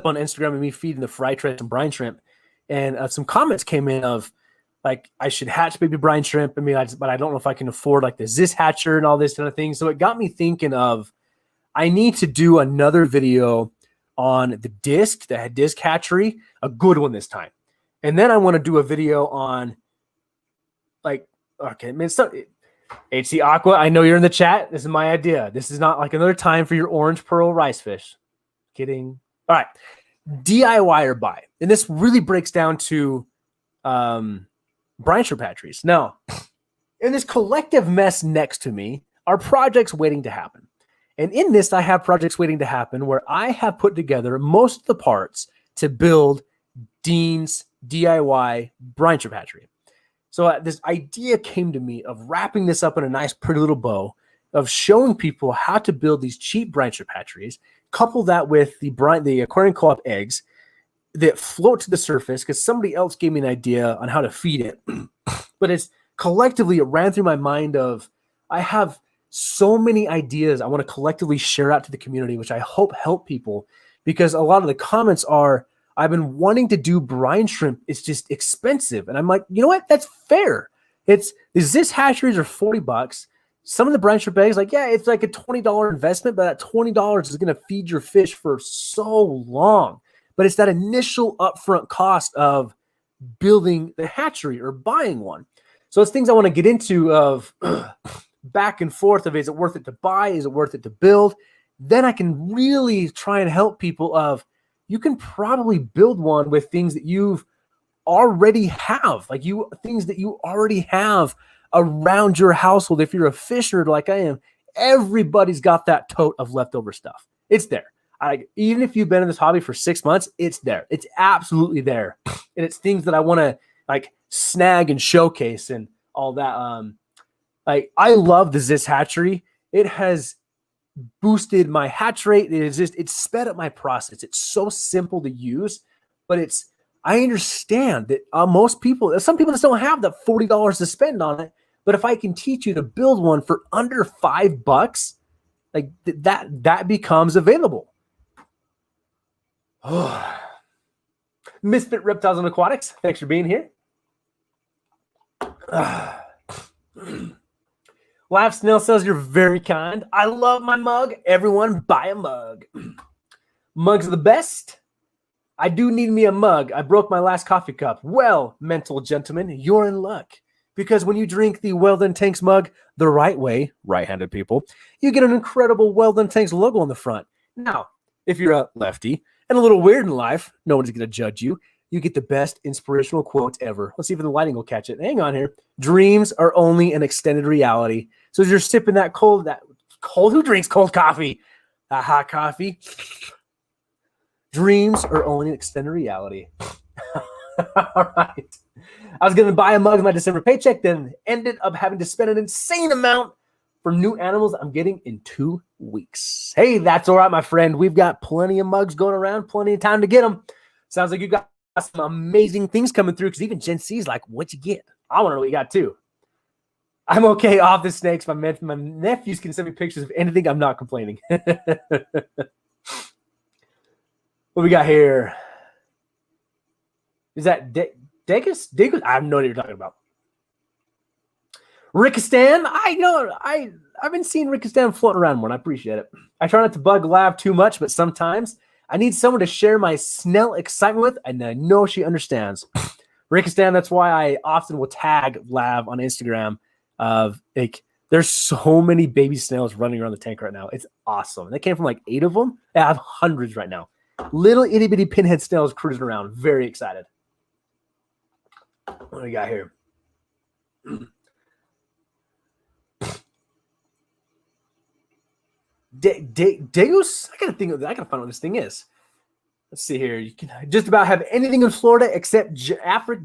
on Instagram of me feeding the fry trays and brine shrimp, and some comments came in of I should hatch baby brine shrimp. I mean, but I don't know if I can afford the Ziz hatcher and all this kind of thing. So it got me thinking of I need to do another video on the disc, the disc hatchery, a good one this time. And then I want to do a video on okay, man, so HC Aqua, I know you're in the chat. This is my idea. This is not another time for your orange pearl rice fish. Kidding. All right. DIY or buy. And this really breaks down to brine shrimp hatcheries. Now, in this collective mess next to me are projects waiting to happen. And in this, I have projects waiting to happen where I have put together most of the parts to build Dean's DIY brine shrimp hatchery. So this idea came to me of wrapping this up in a nice, pretty little bow, of showing people how to build these cheap brine shrimp hatcheries, couple that with the aquarium co-op eggs that float to the surface because somebody else gave me an idea on how to feed it. But it's collectively, it ran through my mind of, I have so many ideas I want to collectively share out to the community, which I hope help people, because a lot of the comments are, I've been wanting to do brine shrimp. It's just expensive. And I'm like, you know what? That's fair. This hatcheries are $40. Some of the brine shrimp eggs, like, yeah, it's like a $20 investment, but that $20 is going to feed your fish for so long. But it's that initial upfront cost of building the hatchery or buying one. So it's things I want to get into of back and forth of, is it worth it to buy? Is it worth it to build? Then I can really try and help people of, you can probably build one with things that you've already have, things that you already have around your household. If you're a fish nerd like I am, everybody's got that tote of leftover stuff. It's there. Even if you've been in this hobby for 6 months, it's there. It's absolutely there. And it's things that I want to snag and showcase and all that. I love the Zis hatchery. It has boosted my hatch rate. It's sped up my process. It's so simple to use, but I understand that some people just don't have that $40 to spend on it. But if I can teach you to build one for under $5, that becomes available. Misfit Reptiles and Aquatics, thanks for being here. Laugh Snail says, you're very kind. I love my mug. Everyone buy a mug. Mugs are the best. I do need me a mug. I broke my last coffee cup. Well, mental gentlemen, you're in luck. Because when you drink the Wel-Don Tanks mug the right way, right-handed people, you get an incredible Wel-Don Tanks logo on the front. Now, if you're a lefty and a little weird in life, no one's going to judge you. You get the best inspirational quotes ever. Let's see if the lighting will catch it. Hang on here. Dreams are only an extended reality. So as you're sipping that cold, who drinks cold coffee? That hot coffee. Dreams are only an extended reality. All right. I was going to buy a mug with my December paycheck, then ended up having to spend an insane amount for new animals I'm getting in 2 weeks. Hey, that's all right, my friend. We've got plenty of mugs going around, plenty of time to get them. Sounds like you got some amazing things coming through, because even Gen C is like, what'd you get? I want to know what you got too. I'm okay off the snakes. My nephews can send me pictures of anything. I'm not complaining. What we got here? Is that Degus? I have no idea what you're talking about. Rickistan? I know. I've been seeing Rickistan floating around more, and I appreciate it. I try not to bug Lav too much, but sometimes I need someone to share my Snell excitement with, and I know she understands. Rickistan, that's why I often will tag Lav on Instagram of, there's so many baby snails running around the tank right now. It's awesome. They came from 8 of them. I have hundreds right now. Little itty bitty pinhead snails cruising around. Very excited. What do we got here? Degus? I gotta find what this thing is. Let's see here. You can just about have anything in Florida except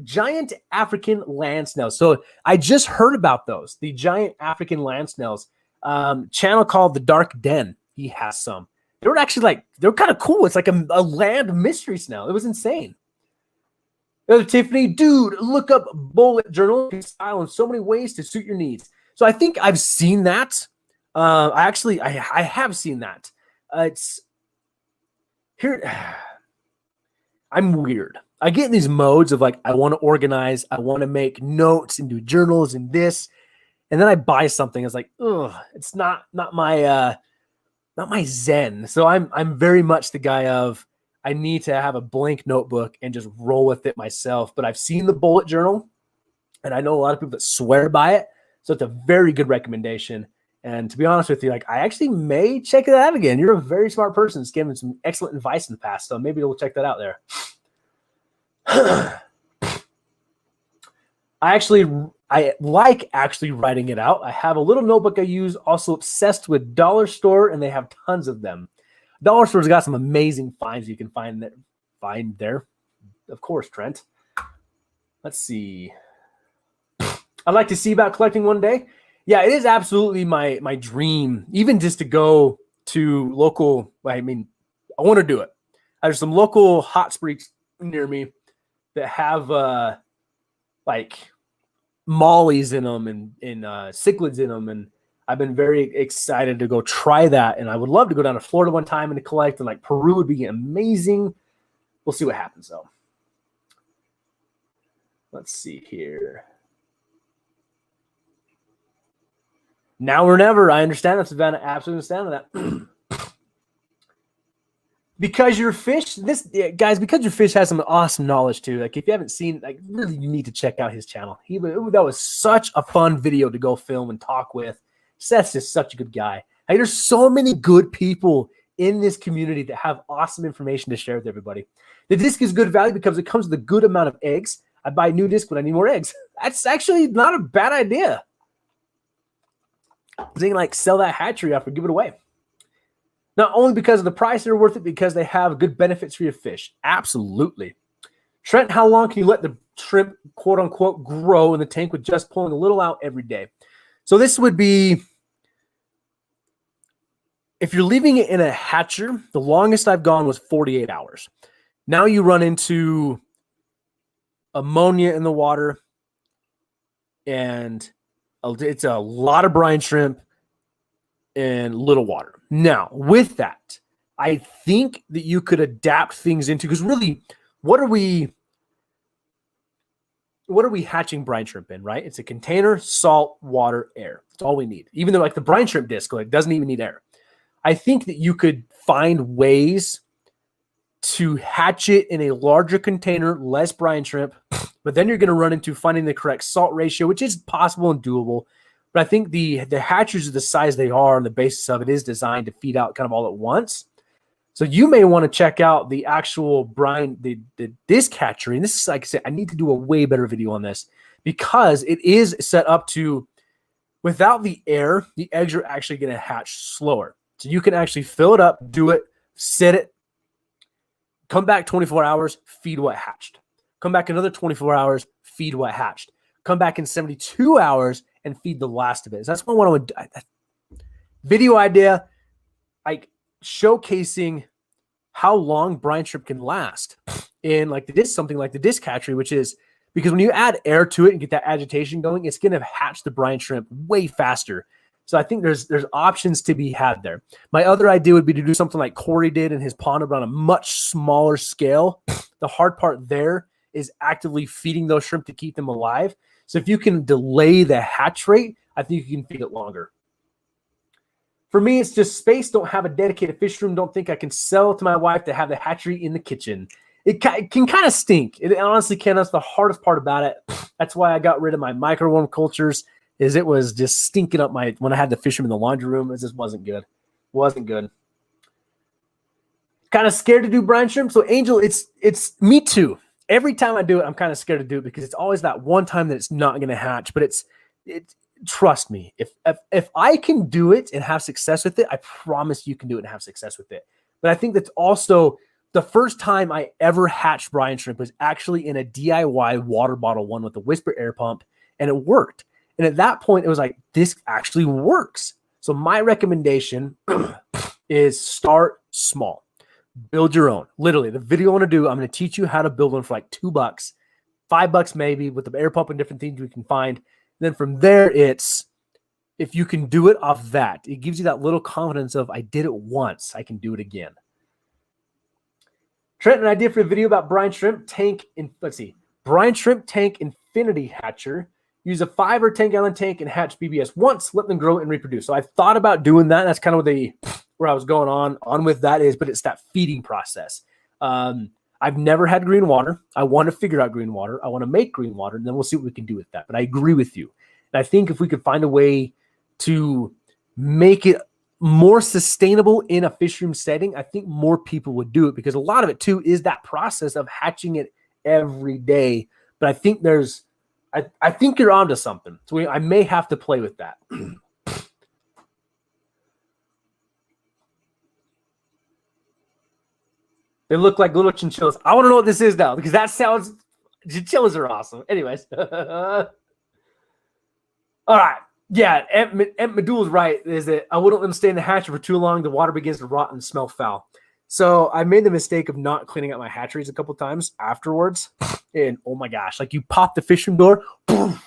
giant African land snails. So I just heard about those. The giant African land snails. Channel called The Dark Den. He has some. They were actually they were kind of cool. It's like a land mystery snail. It was insane. Tiffany, dude, look up bullet journal. You can style in so many ways to suit your needs. So I think I've seen that. I have seen that. It's here. I'm weird. I get in these modes of I want to organize. I want to make notes and do journals and this. And then I buy something. It's like, ugh, it's not my zen. So I'm very much the guy of, I need to have a blank notebook and just roll with it myself. But I've seen the bullet journal, and I know a lot of people that swear by it. So it's a very good recommendation. And to be honest with you, like I actually may check it out again. You're a very smart person. It's given some excellent advice in the past, so maybe we'll check that out there. I like actually writing it out. I have a little notebook I use, also obsessed with dollar store, and they have tons of them. Dollar store's got some amazing finds you can find there. Of course, Trent. Let's see. I'd like to see about collecting one day. Yeah, it is absolutely my dream, even just to go to local. I mean, I want to do it. There's some local hot springs near me that have like mollies in them and cichlids in them, and I've been very excited to go try that. And I would love to go down to Florida one time and to collect, and like Peru would be amazing. We'll see what happens though. Let's see here. Now or never. I understand that, Savannah. Absolutely understand that. Because your fish, guys, because your fish has some awesome knowledge too. Like if you haven't seen, like really, you need to check out his channel. That was such a fun video to go film and talk with. Seth's just such a good guy. Like, there's so many good people in this community that have awesome information to share with everybody. The disc is good value because it comes with a good amount of eggs. I buy a new disc when I need more eggs. That's actually not a bad idea. They can like sell that hatchery off or give it away. Not only because of the price, they're worth it because they have good benefits for your fish. Absolutely. Trent, how long can you let the shrimp, quote unquote, grow in the tank with just pulling a little out every day? So this would be, if you're leaving it in a hatcher, the longest I've gone was 48 hours. Now you run into ammonia in the water, and it's a lot of brine shrimp and little water. Now, with that, I think that you could adapt things into, because really, what are we hatching brine shrimp in, right? It's a container, salt, water, air. That's all we need. Even though like the brine shrimp disc, like, doesn't even need air. I think that you could find ways to hatch it in a larger container, less brine shrimp, but then you're going to run into finding the correct salt ratio, which is possible and doable. But I think the hatcheries are the size they are, and the basis of it is designed to feed out kind of all at once. So you may want to check out the actual brine, the disc hatchery. And this is, like I said, I need to do a way better video on this because it is set up to, without the air, the eggs are actually going to hatch slower. So you can actually fill it up, do it, set it, come back 24 hours, feed what hatched. Come back another 24 hours, feed what hatched. Come back in 72 hours and feed the last of it. So that's what I want to do. Video idea, like showcasing how long brine shrimp can last in like something like the disc hatchery, which is because when you add air to it and get that agitation going, it's going to hatch the brine shrimp way faster. So I think there's options to be had there. My other idea would be to do something like Corey did in his pond, but on a much smaller scale. The hard part there is actively feeding those shrimp to keep them alive. So if you can delay the hatch rate, I think you can feed it longer. For me, it's just space. Don't have a dedicated fish room. Don't think I can sell to my wife to have the hatchery in the kitchen. It can kind of stink. It honestly can. That's the hardest part about it. That's why I got rid of my microworm cultures. Is it was just stinking up when I had the fish room in the laundry room. It just wasn't good. Wasn't good. Kind of scared to do brine shrimp. So Angel, it's me too. Every time I do it, I'm kind of scared to do it because it's always that one time that it's not going to hatch. But trust me, if I can do it and have success with it, I promise you can do it and have success with it. But I think that's also the first time I ever hatched brine shrimp was actually in a DIY water bottle one with a Whisper air pump, and it worked. And at that point, it was like, this actually works. So my recommendation is start small. Build your own. Literally, the video I want to do, I'm going to teach you how to build one for like $2, $5 maybe, with the air pump and different things we can find. Then from there, it's if you can do it off that, it gives you that little confidence of, I did it once, I can do it again. Trent, an idea for a video about brine shrimp tank. Brine shrimp tank infinity hatcher. Use a 5 or 10 gallon tank and hatch BBS once, let them grow and reproduce. So I thought about doing that. That's kind of where I was going on with that is, but it's that feeding process. I've never had green water. I want to figure out green water. I want to make green water, and then we'll see what we can do with that. But I agree with you. And I think if we could find a way to make it more sustainable in a fish room setting, I think more people would do it, because a lot of it too is that process of hatching it every day. But I think I think you're onto something. So I may have to play with that. They look like little chinchillas. I want to know what this is now, because that sounds, chinchillas are awesome. Anyways. All right. Yeah, Aunt Medula's right. Is that I wouldn't let them stay in the hatchery for too long. The water begins to rot and smell foul. So I made the mistake of not cleaning out my hatcheries a couple times afterwards. And oh my gosh, like you pop the fish room door, boom,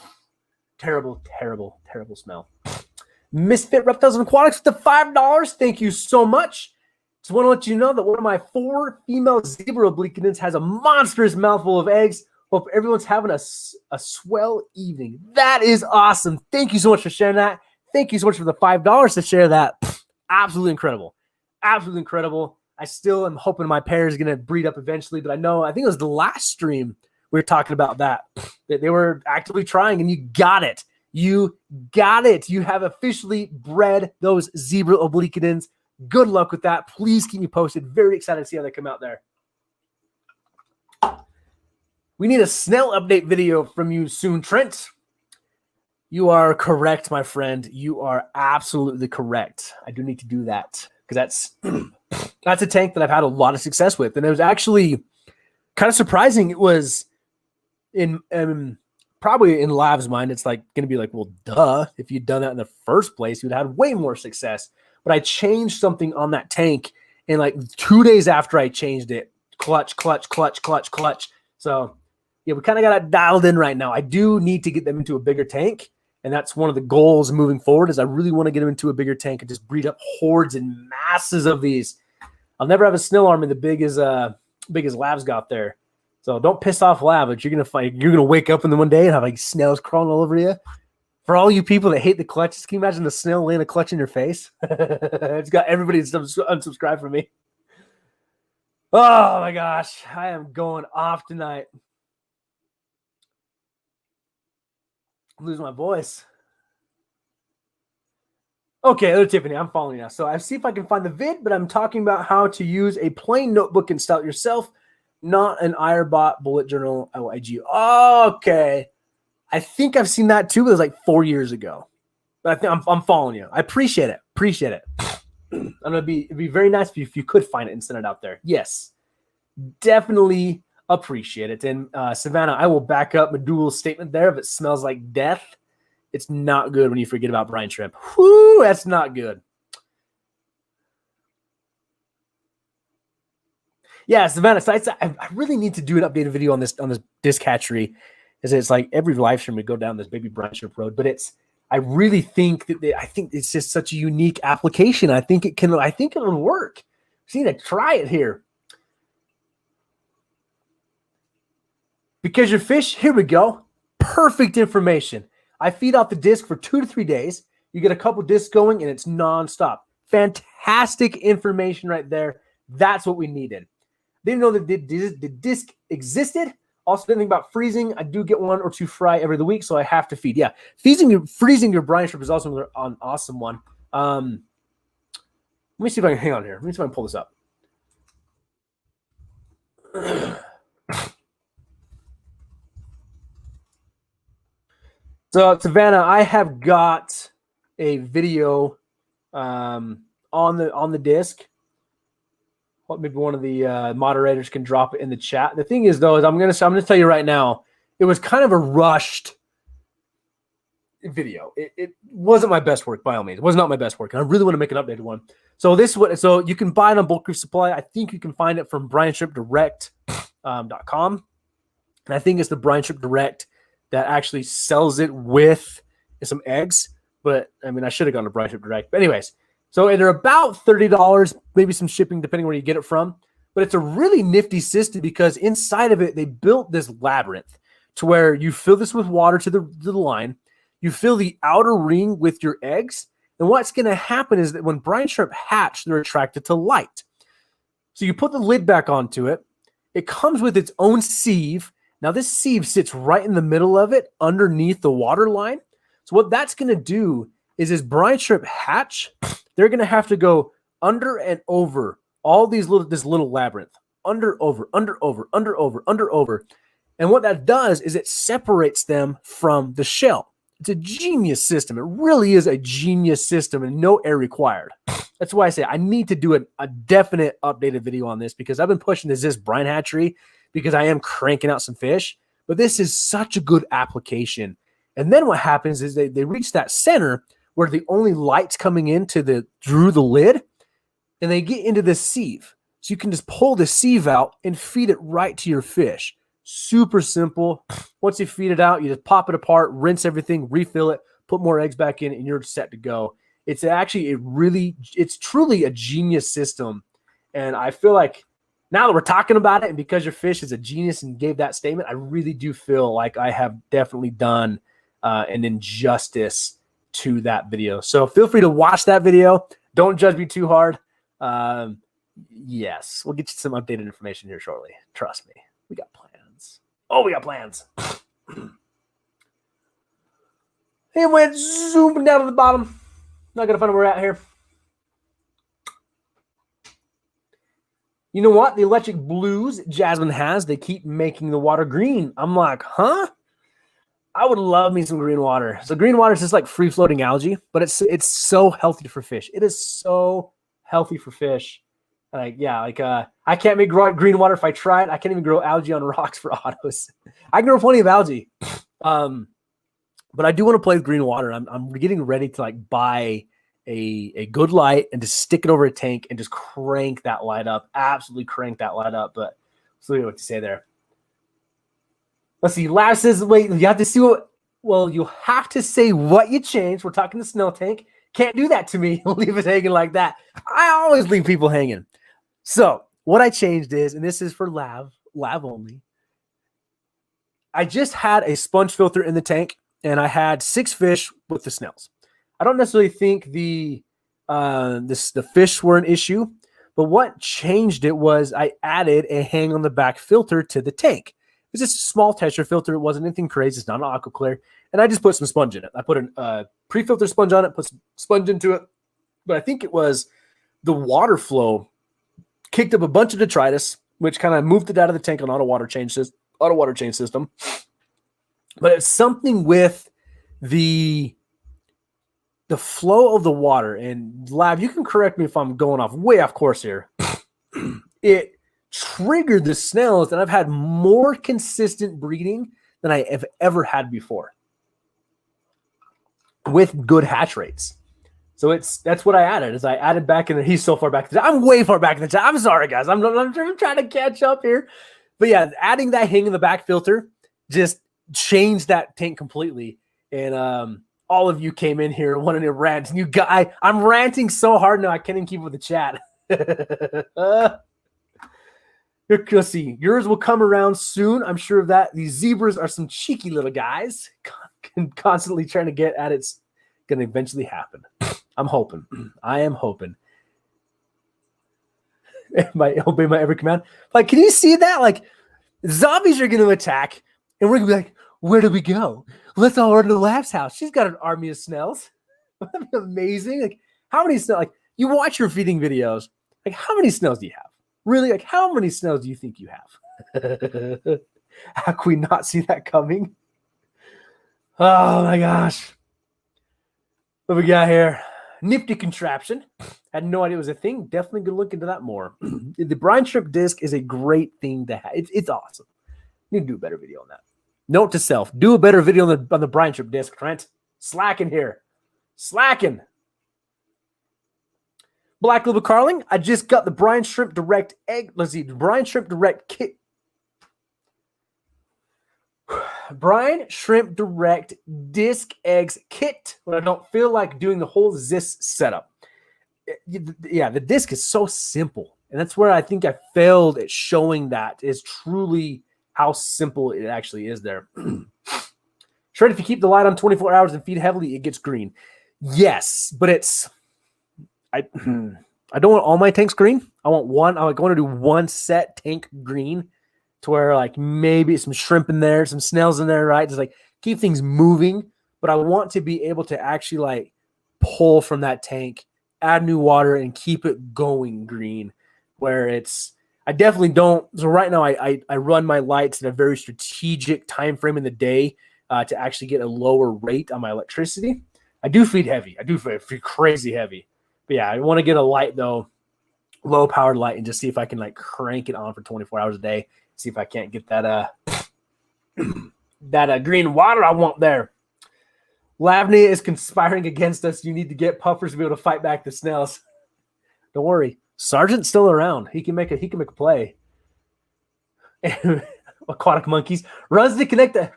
terrible, terrible, terrible smell. Misfit Reptiles and Aquatics with the $5. Thank you so much. Just want to let you know that one of my 4 female zebra obliquidans has a monstrous mouthful of eggs. Hope everyone's having a swell evening. That is awesome. Thank you so much for sharing that. Thank you so much for the $5 to share that. Absolutely incredible. Absolutely incredible. I still am hoping my pair is going to breed up eventually, but I think it was the last stream we were talking about that they were actively trying, and you got it. You got it. You have officially bred those zebra obliquidans. Good luck with that. Please keep me posted. Very excited to see how they come out there. We need a Snell update video from you soon, Trent. You are correct, my friend. You are absolutely correct. I do need to do that, because that's a tank that I've had a lot of success with. And it was actually kind of surprising. It was in probably in Lav's mind, it's like going to be like, well, duh. If you'd done that in the first place, you'd have had way more success. But I changed something on that tank, and like 2 days after I changed it, clutch. So yeah, we kind of got it dialed in right now. I do need to get them into a bigger tank, and that's one of the goals moving forward. Is I really want to get them into a bigger tank and just breed up hordes and masses of these. I'll never have a Snell army the big as Lav's got there. So don't piss off Lav, but you're gonna wake up in the one day and have like snails crawling all over you. For all you people that hate the clutches, can you imagine the snail laying a clutch in your face? It's got everybody unsubscribed from me. Oh my gosh, I am going off tonight. I'm losing my voice. Okay, little Tiffany, I'm following you now. So I see if I can find the vid, but I'm talking about how to use a plain notebook and style it yourself, not an Irbot bullet journal OIG. Okay. I think I've seen that too, but it was like 4 years ago. But I think I'm following you. I appreciate it. It'd be very nice if you could find it and send it out there. Yes, definitely appreciate it. And Savannah, I will back up Medula's statement there. If it smells like death, it's not good when you forget about brine shrimp. Whoo, that's not good. Yeah, Savannah, so I really need to do an updated video on this disc hatchery. It's like every live stream we go down this baby brine shrimp road, but I really think I think it's just such a unique application. I think it'll work. See, to try it here. Because your fish, here we go. Perfect information. I feed off the disc for 2 to 3 days. You get a couple discs going, and it's nonstop. Fantastic information right there. That's what we needed. Didn't know that the disc existed. Also, didn't think about freezing. I do get 1 or 2 fry every week, so I have to feed. Yeah, freezing your brine shrimp is also an awesome one. Let me see if I can hang on here. Let me see if I can pull this up. So, Savannah, I have got a video on the disc. Well, maybe one of the moderators can drop it in the chat. The thing is, though, is I'm gonna tell you right now, it was kind of a rushed video. It wasn't my best work, by all means. It was not my best work, and I really want to make an updated one. So so you can buy it on Bulk Reef Supply. I think you can find it from BrineShipDirect.com, and I think it's the Brine Shrimp Direct that actually sells it with some eggs. But I mean, I should have gone to Brine Shrimp Direct. But anyways. So they're about $30, maybe some shipping depending where you get it from. But it's a really nifty system because inside of it, they built this labyrinth to where you fill this with water to the line. You fill the outer ring with your eggs. And what's going to happen is that when brine shrimp hatch, they're attracted to light. So you put the lid back onto it. It comes with its own sieve. Now this sieve sits right in the middle of it underneath the water line. So what that's going to do is as brine shrimp hatch, they're going to have to go under and over all this little labyrinth. Under, over, under, over, under, over, under, over. And what that does is it separates them from the shell. It's a genius system. It really is a genius system and no air required. That's why I say I need to do a definite updated video on this, because I've been pushing this brine hatchery because I am cranking out some fish. But this is such a good application. And then what happens is they reach that center where the only light's coming into through the lid, and they get into this sieve. So you can just pull the sieve out and feed it right to your fish. Super simple. Once you feed it out, you just pop it apart, rinse everything, refill it, put more eggs back in, and you're set to go. It's actually it's truly a genius system. And I feel like now that we're talking about it, and because your fish is a genius and gave that statement, I really do feel like I have definitely done an injustice to that video. So feel free to watch that video. Don't judge me too hard. Yes, we'll get you some updated information here shortly. Trust me, we got plans. Oh, we got plans. And went zooming down to the bottom. Not gonna find where we're at here. You know what? The electric blues Jasmine has, they keep making the water green. I'm like, huh? I would love me some green water. So green water is just like free floating algae, but it's so healthy for fish. It is so healthy for fish. I can't make green water if I try it. I can't even grow algae on rocks for autos. I can grow plenty of algae. But I do want to play with green water. I'm getting ready to like buy a good light and just stick it over a tank and just crank that light up. Absolutely crank that light up. But let's see what to say there. Let's see. Lab says, wait, you have to see you have to say what you changed. We're talking the snow tank. Can't do that to me. Leave it hanging like that. I always leave people hanging. So what I changed is, and this is for lab only. I just had a sponge filter in the tank, and I had 6 fish with the snails. I don't necessarily think the fish were an issue, but what changed it was I added a hang on the back filter to the tank. It's just a small texture filter. It wasn't anything crazy. It's not an aqua clear. And I just put some sponge in it. I put a pre-filter sponge on it, put some sponge into it. But I think it was the water flow kicked up a bunch of detritus, which kind of moved it out of the tank on auto water chain system. But it's something with the flow of the water. And Lab, you can correct me if I'm going way off course here. It triggered the snails, and I've had more consistent breeding than I have ever had before with good hatch rates. So that's what I added. Is I added back in there. He's so far back. I'm way far back in the chat. I'm sorry, guys. I'm trying to catch up here. But yeah, adding that hang in the back filter just changed that tank completely. And all of you came in here wanting to rant. And I'm ranting so hard now I can't even keep with the chat. Let's see. Yours will come around soon. I'm sure of that. These zebras are some cheeky little guys, constantly trying to get at it's going to eventually happen. I'm hoping. I am hoping. Obey my every command. Like, can you see that? Like, zombies are going to attack, and we're going to be like, where do we go? Let's all run to the lab's house. She's got an army of snails. That'd be amazing. Like, how many snails? Like, you watch your feeding videos. Like, how many snails do you have? Really? Like, how many snails do you think you have? How can we not see that coming? Oh, my gosh. What we got here? Nifty contraption. Had no idea it was a thing. Definitely going to look into that more. The brine shrimp disc is a great thing to have. It's awesome. You need to do a better video on that. Note to self. Do a better video on the brine shrimp disc, Trent. Slacking here. Slacking. Black Little Carling. I just got the brine shrimp direct egg. Let's see. Brine shrimp direct kit. Brine shrimp direct disc eggs kit. But I don't feel like doing the whole Zis setup. Yeah, the disc is so simple. And that's where I think I failed at showing that is truly how simple it actually is there. Shred, if you keep the light on 24 hours and feed heavily, it gets green. Yes, but I don't want all my tanks green. I want one. I want to do one set tank green to where like maybe some shrimp in there, some snails in there, right? Just like keep things moving. But I want to be able to actually like pull from that tank, add new water, and keep it going green. Where I definitely don't. So right now I run my lights in a very strategic time frame in the day to actually get a lower rate on my electricity. I do feed heavy. I do feed crazy heavy. But yeah, I want to get a light though, low powered light, and just see if I can like crank it on for 24 hours a day. See if I can't get that that green water I want there. Lavnia is conspiring against us. You need to get puffers to be able to fight back the snails. Don't worry, Sergeant's still around. He can make a play. Aquatic monkeys runs to connect the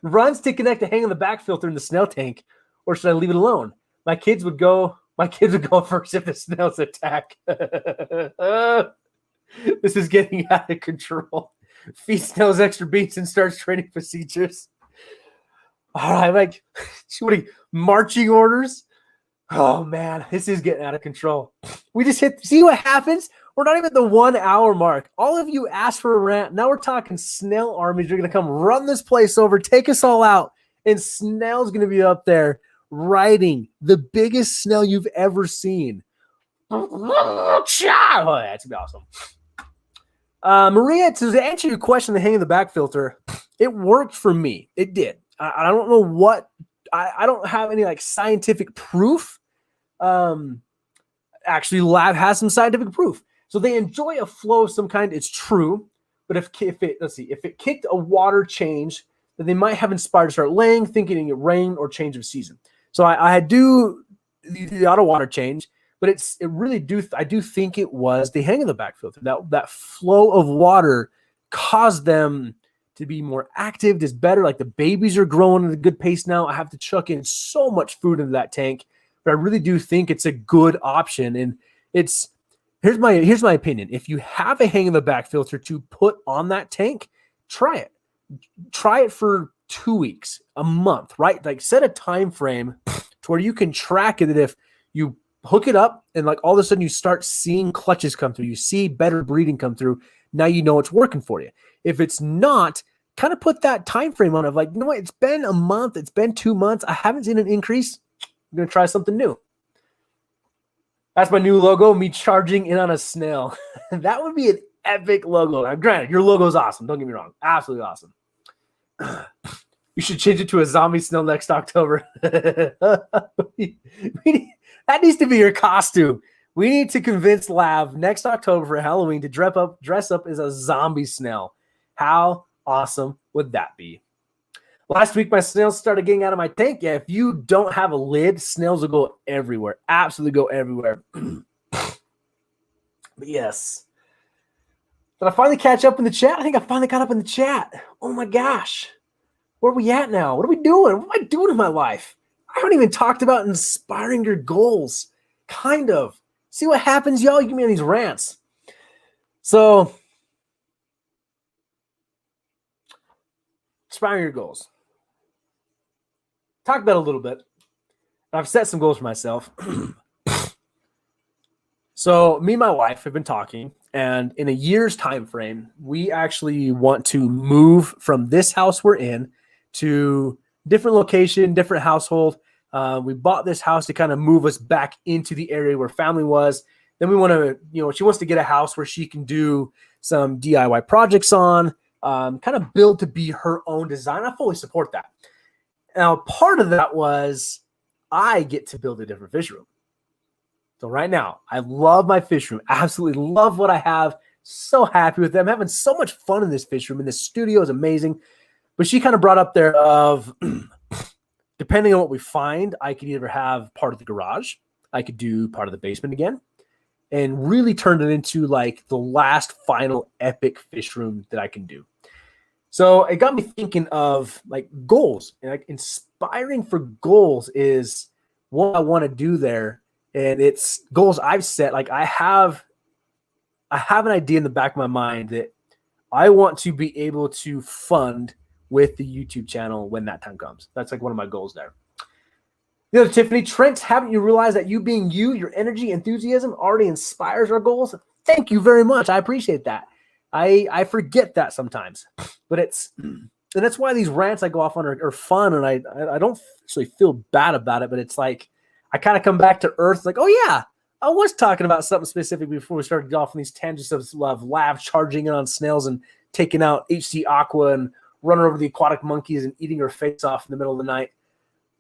hang on the back filter in the snail tank, or should I leave it alone? My kids would go first if the snails attack. This is getting out of control. Feed snails extra beans and starts training procedures. All right, like marching orders. Oh man, this is getting out of control. We just see what happens. We're not even at the 1 hour mark. All of you asked for a rant. Now we're talking snail armies. You're going to come run this place over, take us all out. And Snail's going to be up there riding the biggest snail you've ever seen. Oh, that's going to be awesome. Maria, to answer your question, the hang in the back filter, it worked for me. It did. I don't know what, I don't have any like scientific proof. Actually, lab has some scientific proof. So they enjoy a flow of some kind. It's true. But if it kicked a water change, then they might have inspired to start laying, thinking it rain or change of season. So I do the auto water change, but I do think it was the hang in the back filter. That flow of water caused them to be more active, just better. Like the babies are growing at a good pace now. I have to chuck in so much food into that tank, but I really do think it's a good option. And here's my opinion. If you have a hang in the back filter to put on that tank, try it. Try it for 2 weeks, a month, right? Like set a time frame to where you can track it. That if you hook it up and like all of a sudden you start seeing clutches come through, you see better breeding come through, now you know it's working for you. If it's not, kind of put that time frame on it. Like, you know what? It's been a month. It's been 2 months. I haven't seen an increase. I'm going to try something new. That's my new logo, me charging in on a snail. That would be an epic logo. Now, granted, your logo is awesome. Don't get me wrong. Absolutely awesome. You should change it to a zombie snail next October. That needs to be your costume. We need to convince Lav next October for Halloween to dress up as a zombie snail. How awesome would that be? Last week, my snails started getting out of my tank. Yeah, if you don't have a lid, snails will go everywhere. Absolutely go everywhere. But yes. Did I finally catch up in the chat? I think I finally got up in the chat. Oh my gosh. Where are we at now? What are we doing? What am I doing in my life? I haven't even talked about inspiring your goals. Kind of. See what happens, y'all? You give me on these rants. So, inspiring your goals. Talk about it a little bit. I've set some goals for myself. So me and my wife have been talking, and in a year's time frame, we actually want to move from this house we're in to different location, different household. We bought this house to kind of move us back into the area where family was. Then we want to, she wants to get a house where she can do some DIY projects on, kind of build to be her own design. I fully support that. Now, part of that was I get to build a different fish room. So right now, I love my fish room. Absolutely love what I have. So happy with them. I'm having so much fun in this fish room. And the studio is amazing. But she kind of brought up there of, depending on what we find, I could either have part of the garage. I could do part of the basement again. And really turn it into like the last final epic fish room that I can do. So it got me thinking of like goals. And like inspiring for goals is what I want to do there. And it's goals I've set. Like I have an idea in the back of my mind that I want to be able to fund with the YouTube channel when that time comes. That's like one of my goals there. The other Tiffany, Trent, haven't you realized that you being you, your energy, enthusiasm already inspires our goals? Thank you very much. I appreciate that. I forget that sometimes, but and that's why these rants I go off on are fun. And I don't actually feel bad about it, but it's like, I kind of come back to earth like, oh yeah, I was talking about something specific before we started off on these tangents of Lav charging in on snails and taking out HC Aqua and running over the aquatic monkeys and eating her face off in the middle of the night.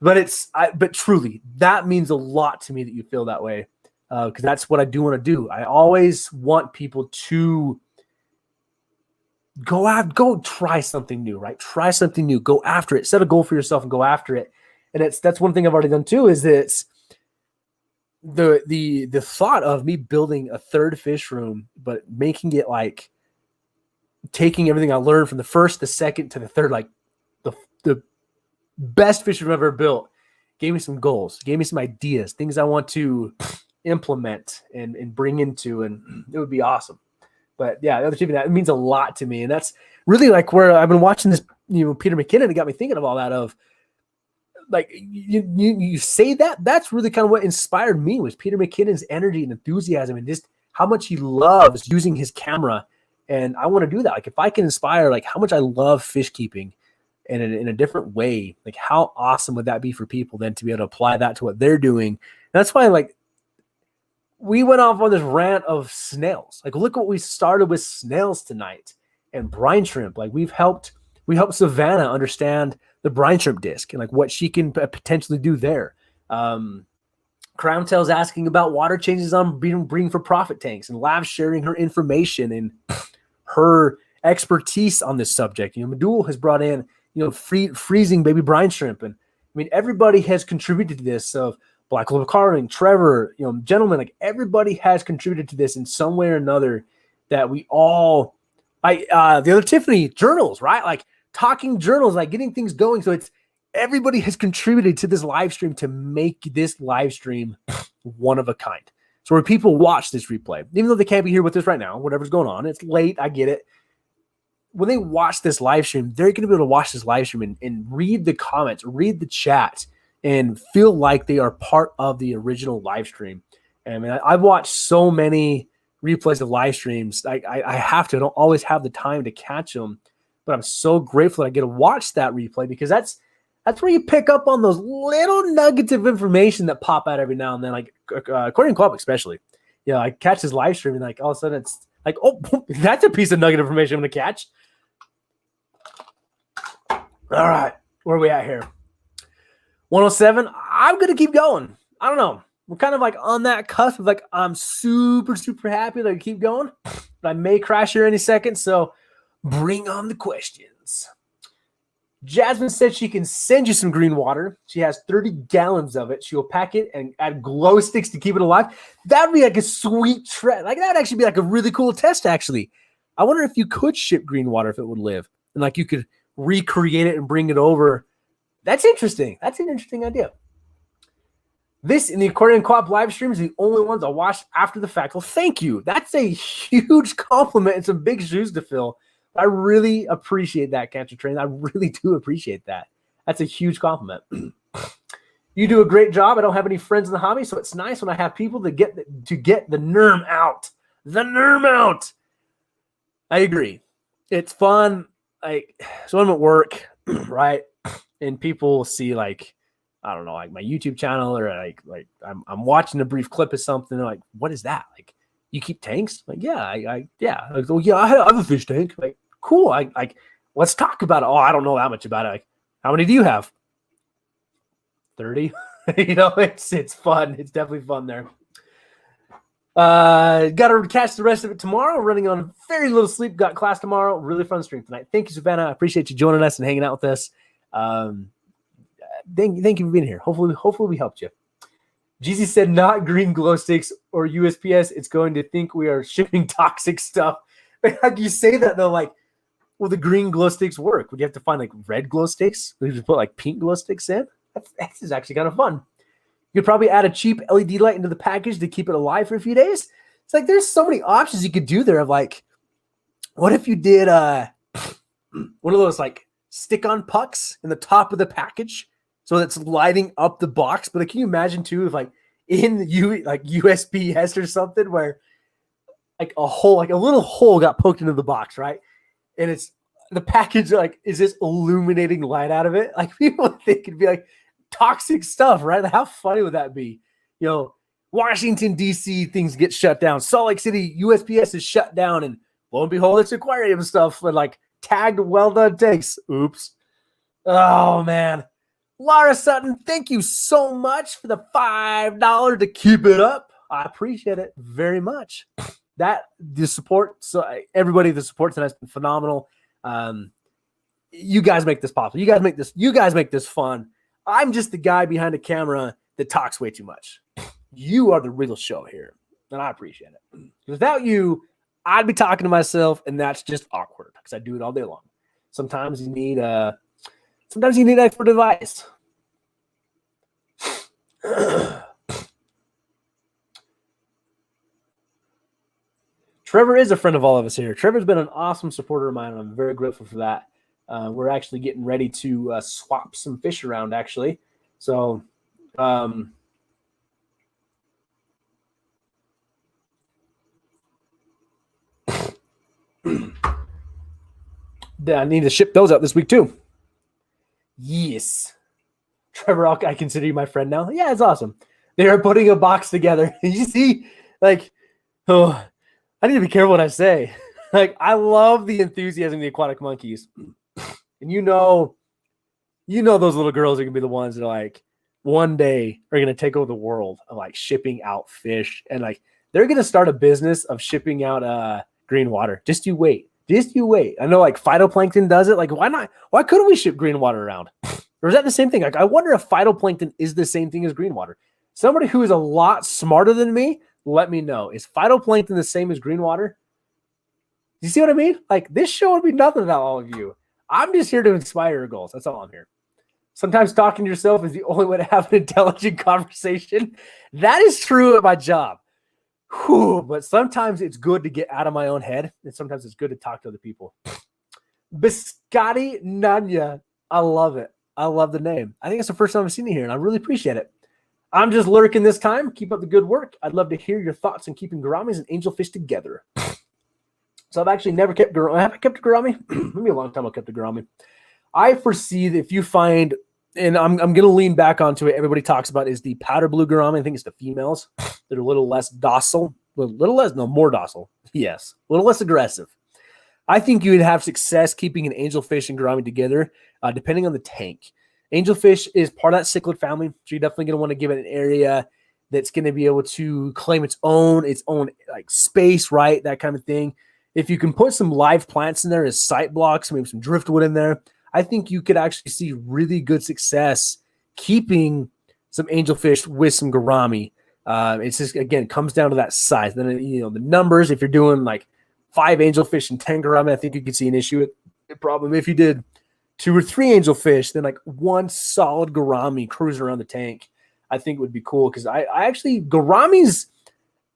But truly, that means a lot to me that you feel that way, because that's what I do want to do. I always want people to go try something new, right? Try something new, go after it, set a goal for yourself and go after it. And that's one thing I've already done too, is that it's the thought of me building a third fish room, but making it like taking everything I learned from the first, the second to the third, like the best fish room I've ever built, gave me some goals, gave me some ideas, things I want to implement and bring into, and it would be awesome. But yeah, the other TV, that means a lot to me. And that's really like where I've been watching this, Peter McKinnon, it got me thinking of all that, of like, you say that's really kind of what inspired me, was Peter McKinnon's energy and enthusiasm and just how much he loves using his camera. And I want to do that. Like if I can inspire like how much I love fish keeping and in a different way, like how awesome would that be for people then to be able to apply that to what they're doing? And that's why like we went off on this rant of snails. Like look what we started with snails tonight and brine shrimp. Like we helped Savannah understand the brine shrimp disc and like what she can potentially do there. Crown Tail's asking about water changes on breeding for profit tanks, and Lav sharing her information and her expertise on this subject. Madul has brought in, freezing baby brine shrimp. And I mean, everybody has contributed to this, of Black Global Carving, Trevor, gentlemen, like everybody has contributed to this in some way or another, that we all, the other Tiffany, journals, right? Like talking journals, like getting things going. So it's, everybody has contributed to this live stream to make this live stream one of a kind. So when people watch this replay, even though they can't be here with us right now, whatever's going on, it's late, I get it. When they watch this live stream, they're going to be able to watch this live stream and read the comments, read the chat, and feel like they are part of the original live stream. And I mean, I've watched so many replays of live streams. I have to. I don't always have the time to catch them, but I'm so grateful that I get to watch that replay, because that's where you pick up on those little nuggets of information that pop out every now and then. Like According to Club, especially, I catch his live stream and like all of a sudden it's like, oh, that's a piece of nugget information I'm going to catch. All right, where are we at here? 107. I'm going to keep going. I don't know. We're kind of like on that cusp of like, I'm super, super happy that I keep going, but I may crash here any second. So bring on the questions. Jasmine said she can send you some green water. She has 30 gallons of it. She will pack it and add glow sticks to keep it alive. That would be like a sweet trend. Like that would actually be like a really cool test, actually. I wonder if you could ship green water, if it would live. And like you could recreate it and bring it over. That's interesting. That's an interesting idea. This in the Aquarium Co-op live streams, the only ones I watched after the fact. Well, thank you. That's a huge compliment and some big shoes to fill. I really appreciate that, Cancer Train. I really do appreciate that. That's a huge compliment. You do a great job. I don't have any friends in the hobby, so it's nice when I have people to get the NERM out. The NERM out. I agree. It's fun. So I'm at work, right? And people see like, I don't know, like my YouTube channel, or like I'm watching a brief clip of something. They're like, what is that? Like, you keep tanks? Like, yeah, yeah. Like, oh yeah, I have a fish tank. Like, cool. Let's talk about it. Oh, I don't know that much about it. Like, how many do you have? 30. It's fun. It's definitely fun there. Got to catch the rest of it tomorrow. Running on very little sleep. Got class tomorrow. Really fun stream tonight. Thank you, Savannah. I appreciate you joining us and hanging out with us. Thank you for being here. Hopefully we helped you. Jeezy said not green glow sticks or USPS. It's going to think we are shipping toxic stuff. How do you say that though? Like, will the green glow sticks work? Would you have to find like red glow sticks? Would you just put like pink glow sticks in? That's actually kind of fun. You could probably add a cheap LED light into the package to keep it alive for a few days. It's like there's so many options you could do there. Of like, what if you did one of those like stick-on pucks in the top of the package, so it's lighting up the box? But like, can you imagine too, if like in the like USPS or something, where like a hole, like a little hole got poked into the box, right? And it's the package like is this illuminating light out of it? Like people would think it'd be like toxic stuff, right? How funny would that be? You know, Washington, D.C., things get shut down. Salt Lake City, USPS is shut down, and lo and behold, it's aquarium stuff with like tagged Well-Don tanks. Oops. Oh, man. Laura Sutton, thank you so much for the $5 to keep it up. I appreciate it very much. The support, so everybody, the support tonight has been phenomenal. You guys make this possible. You guys make this fun. I'm just the guy behind the camera that talks way too much. You are the real show here, and I appreciate it. Without you, I'd be talking to myself, and that's just awkward because I do it all day long. Sometimes you need expert advice. Trevor is a friend of all of us here. Trevor's been an awesome supporter of mine, and I'm very grateful for that. We're actually getting ready to swap some fish around, actually. So, I need to ship those out this week too. Yes. Trevor, I consider you my friend now. Yeah, it's awesome. They are putting a box together. You see, like, oh, I need to be careful what I say. Like, I love the enthusiasm of the aquatic monkeys. And you know those little girls are going to be the ones that, like, one day are going to take over the world of, like, shipping out fish. And, like, they're going to start a business of shipping out green water. Just you wait. I know, like, phytoplankton does it. Like, why not? Why couldn't we ship green water around? Or is that the same thing? Like, I wonder if phytoplankton is the same thing as green water. Somebody who is a lot smarter than me, let me know. Is phytoplankton the same as green water? You see what I mean? Like, this show would be nothing without all of you. I'm just here to inspire your goals. That's all I'm here. Sometimes talking to yourself is the only way to have an intelligent conversation. That is true at my job. Whew, but sometimes it's good to get out of my own head, and sometimes it's good to talk to other people. Biscotti Nanya. I love it. I love the name. I think it's the first time I've seen it here, and I really appreciate it. I'm just lurking this time. Keep up the good work. I'd love to hear your thoughts on keeping gouramis and angelfish together. So I've actually never kept gourami. Have I kept a gourami? Maybe a long time I kept a gourami. I foresee that if you find, and I'm going to lean back onto it, everybody talks about is the powder blue gourami. I think it's the females that are a little less docile. More docile. Yes. A little less aggressive. I think you would have success keeping an angelfish and gourami together, depending on the tank. Angelfish is part of that cichlid family, so you're definitely going to want to give it an area that's going to be able to claim its own like space, right? That kind of thing. If you can put some live plants in there as sight blocks, maybe some driftwood in there, I think you could actually see really good success keeping some angelfish with some gourami. It's just, again, comes down to that size. Then, the numbers, if you're doing like 5 angelfish and 10 gourami, I think you could see an issue with the problem. If you did 2 or 3 angelfish, then like 1 solid gourami cruising around the tank, I think would be cool. Because I actually, gouramis,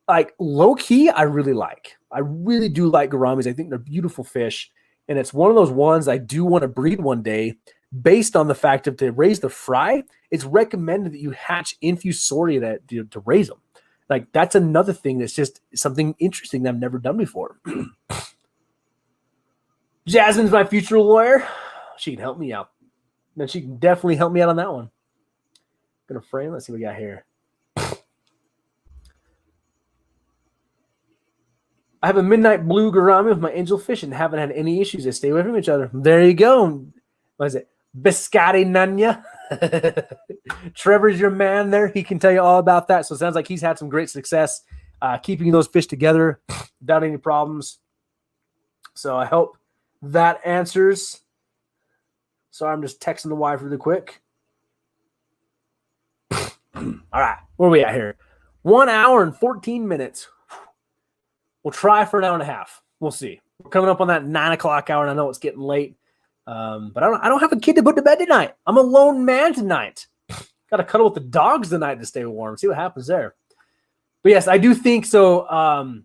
like low key, I really like. I really do like gouramis. I think they're beautiful fish. And it's one of those ones I do want to breed one day based on the fact of to raise the fry, it's recommended that you hatch infusoria to raise them. Like, that's another thing that's just something interesting that I've never done before. Jasmine's my future lawyer. She can help me out. And she can definitely help me out on that one. Gonna frame. Let's see what we got here. I have a midnight blue gourami with my angelfish and haven't had any issues. They stay away from each other. There you go. What is it? Biscotti Nanya. Trevor's your man there. He can tell you all about that. So it sounds like he's had some great success keeping those fish together without any problems. So I hope that answers. Sorry, I'm just texting the wife really quick. All right. Where are we at here? 1 hour and 14 minutes. We'll try for an hour and a half. We'll see. We're coming up on that 9 o'clock hour, and I know it's getting late. But I don't have a kid to put to bed tonight. I'm a lone man tonight. Got to cuddle with the dogs tonight to stay warm. See what happens there. But yes, I do think so.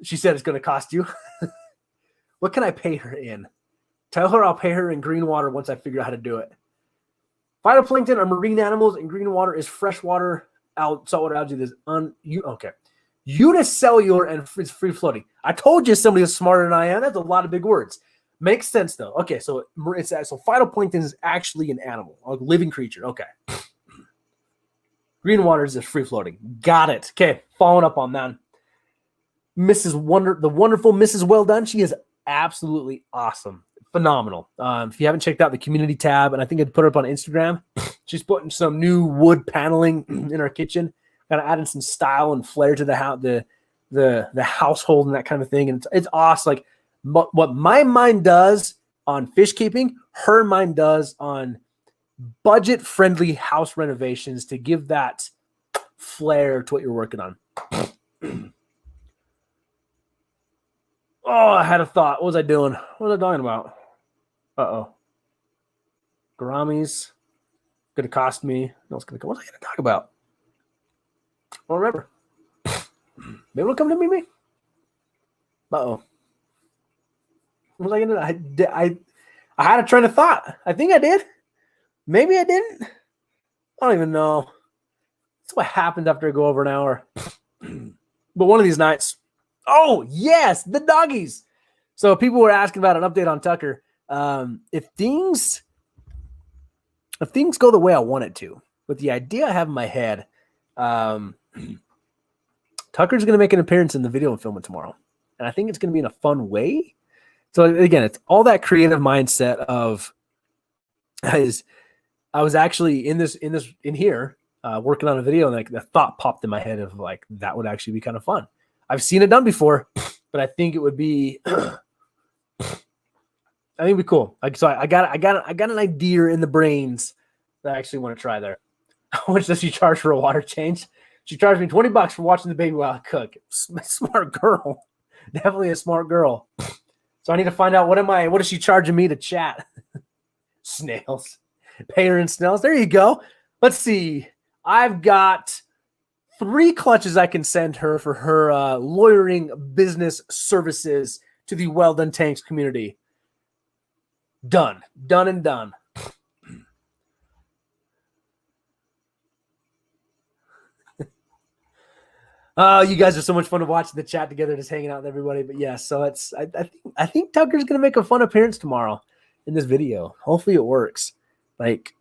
She said it's going to cost you. What can I pay her in? Tell her I'll pay her in green water once I figure out how to do it. Phytoplankton are marine animals, and green water is freshwater saltwater algae that's okay. Unicellular and it's free floating. I told you somebody was smarter than I am. That's a lot of big words. Makes sense though. Okay, so it's so phytoplankton is actually an animal, a living creature. Okay. Green waters is free floating. Got it. Okay, following up on that. The wonderful Mrs. Well-Don. She is absolutely awesome. Phenomenal. If you haven't checked out the community tab, and I think I'd put her up on Instagram, she's putting some new wood paneling in our kitchen, kind of adding some style and flair to the house, the household and that kind of thing. And it's awesome. Like what my mind does on fish keeping, her mind does on budget-friendly house renovations to give that flair to what you're working on. Oh, I had a thought. What was I doing? What was I talking about? Uh-oh. Gouramis. Going to cost me. What was I going to talk about? I don't remember. Maybe it'll come to me. Uh-oh. What was I going to do? I had a train of thought. I think I did. Maybe I didn't. I don't even know. That's what happens after I go over an hour. But one of these nights. Oh, yes, the doggies. So people were asking about an update on Tucker. If things go the way I want it to, with the idea I have in my head, Tucker's going to make an appearance in the video and film it tomorrow. And I think it's going to be in a fun way. So again, it's all that creative mindset of I was actually in here working on a video, and like the thought popped in my head of like that would actually be kind of fun. I've seen it done before, but I think it would be I think it'd be cool. Like, so I got an idea in the brains that I actually want to try there. How much does she charge for a water change? She charged me $20 for watching the baby while I cook. Smart girl. Definitely a smart girl. So I need to find out what is she charging me to chat? Snails. Pay her in snails. There you go. Let's see. I've got 3 clutches I can send her for her lawyering business services to the Well-Don Tanks community. Done and done. You guys are so much fun to watch the chat together, just hanging out with everybody. But yeah, so I think Tucker's gonna make a fun appearance tomorrow in this video. Hopefully it works. Like,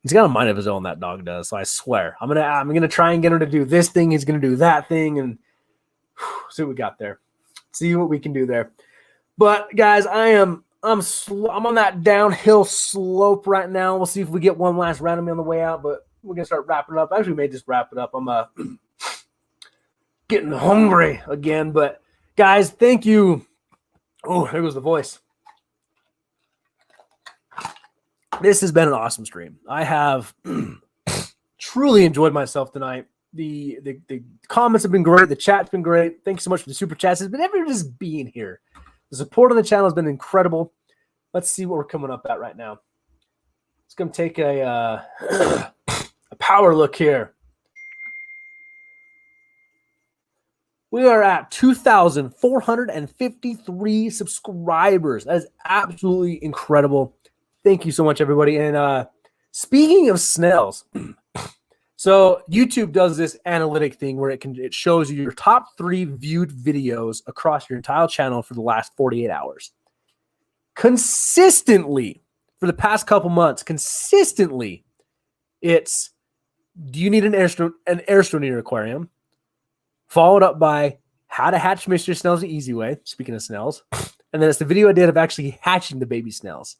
he's got a mind of his own, that dog does. So I swear, I'm gonna try and get him to do this thing. He's gonna do that thing, and see what we got there. See what we can do there. But guys, I'm on that downhill slope right now. We'll see if we get one last round of me on the way out, but we're gonna start wrapping it up. Actually, we may just wrap it up. I'm getting hungry again. But guys, thank you. Oh, there goes the voice. This has been an awesome stream. I have truly enjoyed myself tonight. The comments have been great. The chat's been great. Thank you so much for the super chats. It's been everyone just being here. The support on the channel has been incredible. Let's see what we're coming up at right now. It's going to take a power look here. We are at 2,453 subscribers. That is absolutely incredible. Thank you so much, everybody. And speaking of snails, so YouTube does this analytic thing where it shows you your top 3 viewed videos across your entire channel for the last 48 hours. Consistently, for the past couple months, it's, do you need an airstone in your aquarium? Followed up by how to hatch mystery snails the easy way. Speaking of snails. And then it's the video I did of actually hatching the baby snails.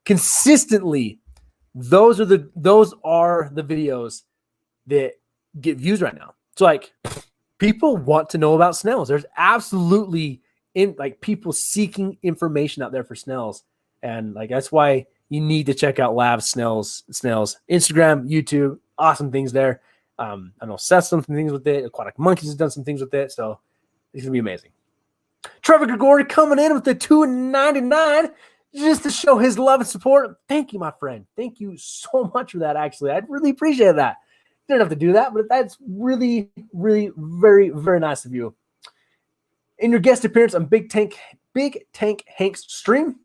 Consistently, those are the videos that get views right now. So like, people want to know about snails. There's absolutely people seeking information out there for snails. And like, that's why you need to check out Lab Snails, Instagram, YouTube, awesome things there. I know Seth's done some things with it. Aquatic Monkeys has done some things with it. So it's going to be amazing. Trevor Grigori coming in with the $2.99 just to show his love and support. Thank you, my friend. Thank you so much for that, actually. I really appreciate that. You don't have to do that, but that's really, really, very, very nice of you. In your guest appearance on Big Tank Hank's stream,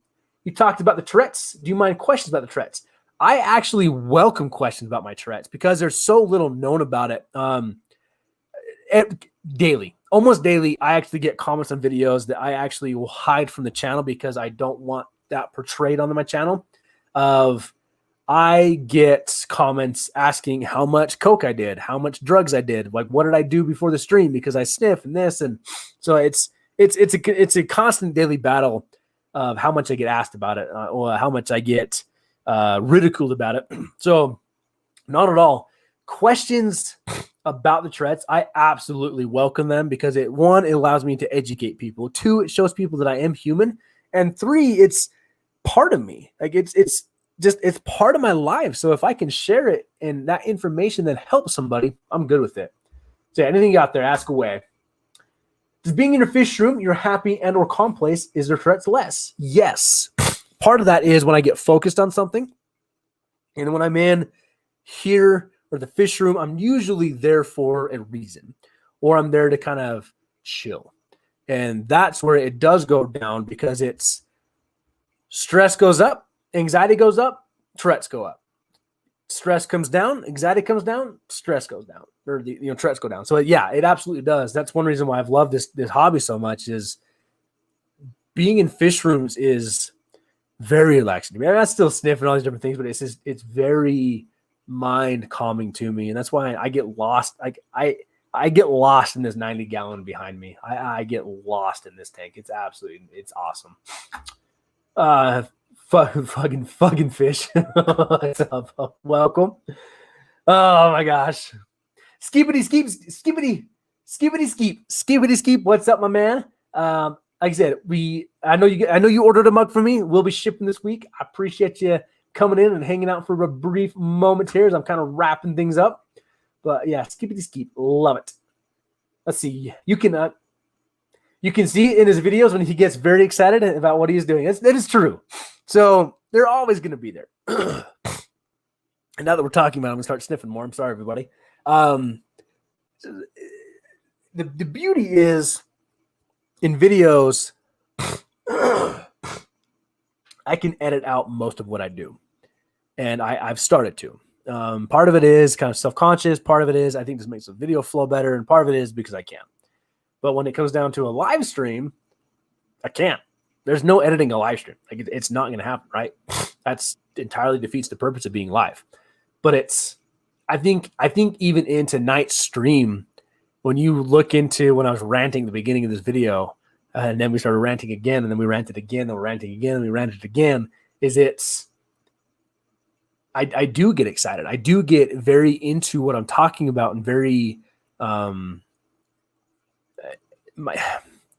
you talked about the Tourette's. Do you mind questions about the Tourette's? I actually welcome questions about my Tourette's because there's so little known about it. Almost daily, I actually get comments on videos that I actually will hide from the channel because I don't want that portrayed on my channel of I get comments asking how much coke I did, how much drugs I did, like what did I do before the stream because I sniff and this, and so it's a constant daily battle of how much I get asked about it or how much I get ridiculed about it. So not at all. Questions about the Tourette's, I absolutely welcome them because it allows me to educate people. 2, it shows people that I am human, and 3, it's part of me. Like it's part of my life. So if I can share it and that information that helps somebody, I'm good with it. So anything you got there, ask away. Does being in a fish room, you're happy and or calm place, is there Tourette's less? Yes. Part of that is when I get focused on something, and when I'm in here or the fish room, I'm usually there for a reason, or I'm there to kind of chill. And that's where it does go down because it's stress goes up, anxiety goes up, Tourette's go up. Stress comes down, anxiety comes down, stress goes down, or Tourette's go down. So yeah, it absolutely does. That's one reason why I've loved this hobby so much is being in fish rooms is very relaxing to me. I still sniff and all these different things, but it's very mind calming to me, and that's why I get lost. I get lost in this 90-gallon behind me. I get lost in this tank. It's awesome. Fucking fish. What's up? Welcome. Oh my gosh. Skippity skeep. What's up, my man? Like I said, I know you ordered a mug for me. We'll be shipping this week. I appreciate you coming in and hanging out for a brief moment here as I'm kind of wrapping things up. But yeah, skippity skeep. Love it. Let's see. You can see it in his videos when he gets very excited about what he is doing. That is true. So they're always going to be there. And now that we're talking about it, I'm going to start sniffing more. I'm sorry, everybody. The beauty is in videos, I can edit out most of what I do. And I've started to. Part of it is kind of self-conscious. Part of it is I think this makes the video flow better. And part of it is because I can. But when it comes down to a live stream, I can't. There's no editing a live stream. Like it's not going to happen, right? That's entirely defeats the purpose of being live. But I think even in tonight's stream, when you look into when I was ranting at the beginning of this video, and then we started ranting again, and then we ranted again, then we're ranting again, and we ranted again, I do get excited. I do get very into what I'm talking about and very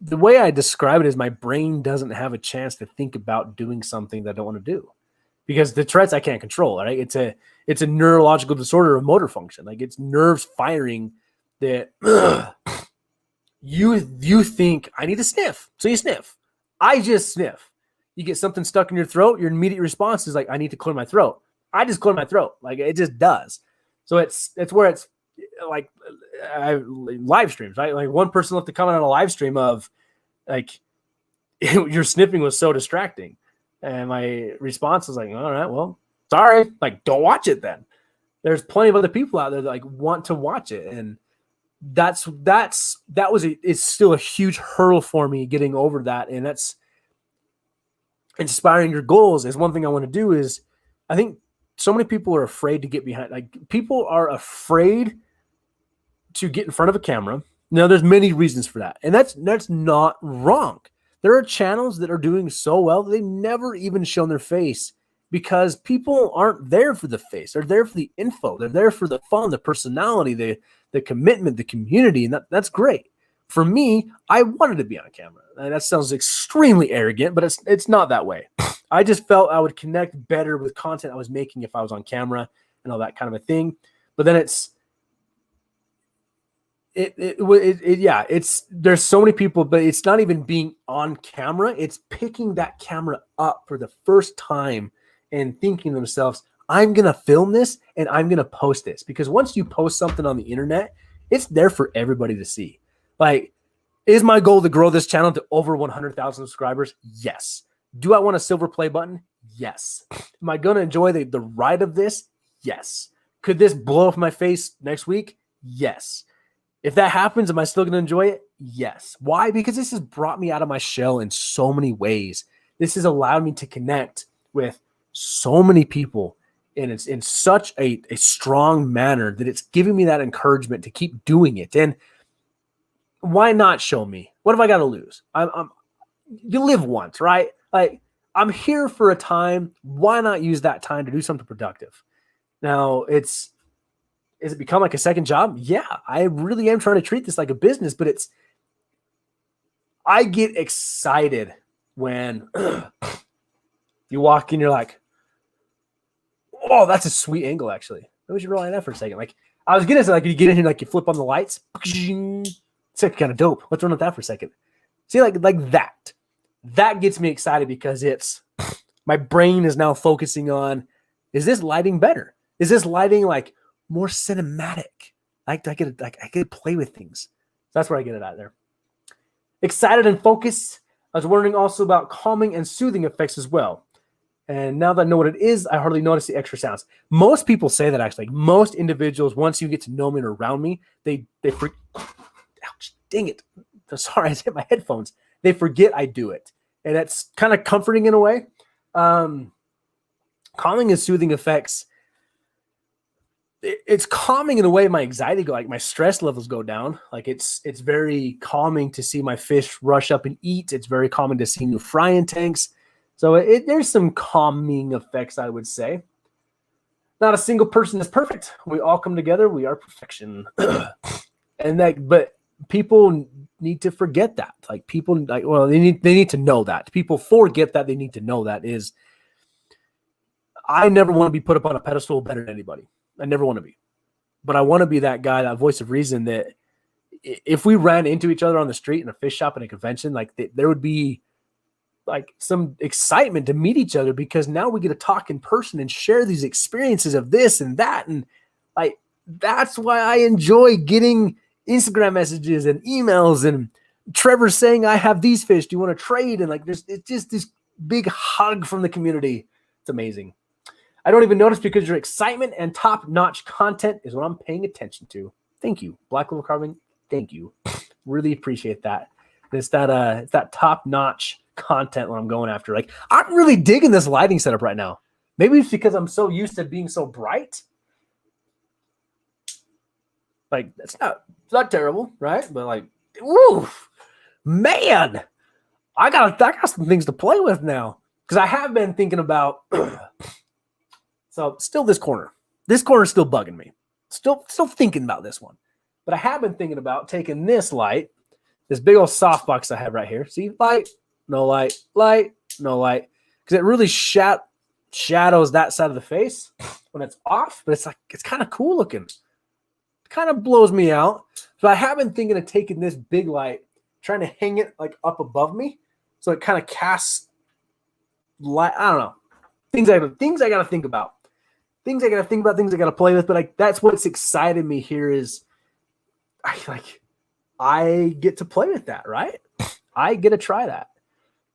the way I describe it is my brain doesn't have a chance to think about doing something that I don't want to do because the Tourette's I can't control, right? It's a neurological disorder of motor function. Like it's nerves firing that you think I need to sniff. So you sniff. I just sniff. You get something stuck in your throat. Your immediate response is like, I need to clear my throat. I just clear my throat. Like it just does. So it's where it's like live streams, right? Like one person left a comment on a live stream of like your sniffing was so distracting, and my response was like, all right, well, sorry, like don't watch it then. There's plenty of other people out there that like want to watch it, and it's still a huge hurdle for me getting over that, and that's inspiring your goals is one thing I want to do. Is I think so many people are afraid to get behind, like people are afraid to get in front of a camera. Now there's many reasons for that. And that's not wrong. There are channels that are doing so well that they've never even shown their face because people aren't there for the face. They're there for the info. They're there for the fun, the personality, the commitment, the community. And that's great. For me, I wanted to be on camera. And that sounds extremely arrogant, but it's not that way. I just felt I would connect better with content I was making if I was on camera and all that kind of a thing. But then there's so many people, but it's not even being on camera. It's picking that camera up for the first time and thinking to themselves, I'm going to film this and I'm going to post this. Because once you post something on the internet, it's there for everybody to see. Like, is my goal to grow this channel to over 100,000 subscribers? Yes. Do I want a silver play button? Yes. Am I going to enjoy the ride of this? Yes. Could this blow up my face next week? Yes. If that happens, am I still going to enjoy it? Yes. Why? Because this has brought me out of my shell in so many ways this has allowed me to connect with so many people, and it's in such a strong manner that it's giving me that encouragement to keep doing it. And why not show me? What have I got to lose? You live once, right? Like, I'm here for a time. Why not use that time to do something productive? Now, is it become like a second job? Yeah, I really am trying to treat this like a business, but I get excited when you walk in, you're like, oh, that's a sweet angle, actually. Maybe we should rely on that for a second. Like, I was getting to, like, you get in here, like, you flip on the lights. It's like kind of dope. Let's run with that for a second. See, like that. That gets me excited because my brain is now focusing on, is this lighting better? Is this lighting like more cinematic? I get to play with things. That's where I get it out there. Excited and focused. I was wondering also about calming and soothing effects as well. And now that I know what it is, I hardly notice the extra sounds. Most people say that, actually. Most individuals, once you get to know me and around me, they ouch, dang it. Sorry, I hit my headphones. They forget I do it. And that's kind of comforting in a way. Calming and soothing effects. It's calming in a way my anxiety go, like my stress levels go down. Like it's very calming to see my fish rush up and eat. It's very calming to see new frying tanks. So there's some calming effects, I would say. Not a single person is perfect. We all come together. We are perfection. But people need to forget that. Like people, they need to know that. People forget that. They need to know that is. I never want to be put up on a pedestal better than anybody. I never want to be, but I want to be that guy, that voice of reason, that if we ran into each other on the street in a fish shop and a convention, like there would be like some excitement to meet each other because now we get to talk in person and share these experiences of this and that. And like, that's why I enjoy getting Instagram messages and emails and Trevor saying, I have these fish. Do you want to trade? And like, it's just this big hug from the community. It's amazing. I don't even notice because your excitement and top-notch content is what I'm paying attention to. Thank you, Black Level Carving. Thank you. Really appreciate that. It's that top-notch content when I'm going after. Like, I'm really digging this lighting setup right now. Maybe it's because I'm so used to being so bright. Like, it's not terrible, right? But like, woo, man, I got some things to play with now because I have been thinking about. So still this corner is still bugging me. Still thinking about this one. But I have been thinking about taking this light, this big old softbox I have right here. See, light, no light, light, no light. Because it really shadows that side of the face when it's off. But it's kind of cool looking. It kind of blows me out. So I have been thinking of taking this big light, trying to hang it like up above me. So it kind of casts light. I don't know. Things I got to think about. Things I got to play with, but that's what's excited me here is I get to play with that, right? I get to try that.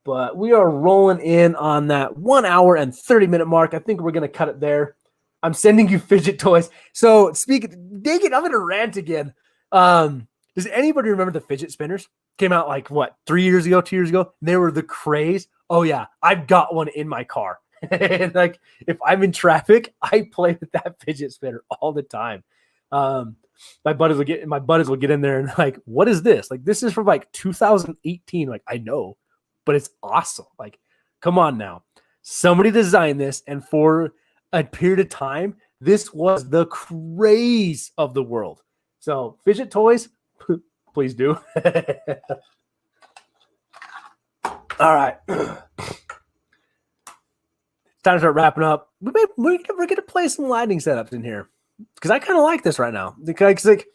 But we are rolling in on that 1 hour and 30-minute mark. I think we're going to cut it there. I'm sending you fidget toys. So I'm going to rant again. Does anybody remember the fidget spinners? Came out like what, 2 years ago? They were the craze. Oh yeah, I've got one in my car. And like if I'm in traffic, I play with that fidget spinner all the time. My buddies will get in there and like, what is this? Like, this is from like 2018. Like, I know, but it's awesome. Like, come on now. Somebody designed this, and for a period of time, this was the craze of the world. So fidget toys, please do. All right. Time to start wrapping up. We're going to play some lighting setups in here because I kind of like this right now. Because, like,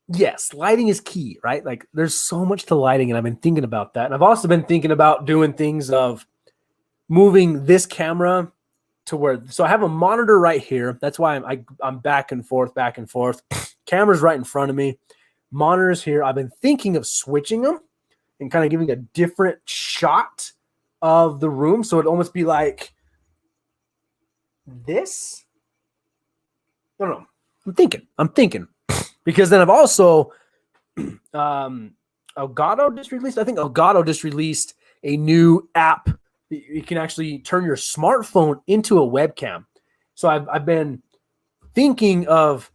yes, lighting is key, right? Like, there's so much to lighting, and I've been thinking about that. And I've also been thinking about doing things of moving this camera to where. So I have a monitor right here. That's why I'm back and forth. Camera's right in front of me. Monitors here. I've been thinking of switching them and kind of giving a different shot of the room, so it'd almost be like this. I don't know. I'm thinking because then I've also Elgato just released. I think Elgato just released a new app. You can actually turn your smartphone into a webcam. So I've been thinking of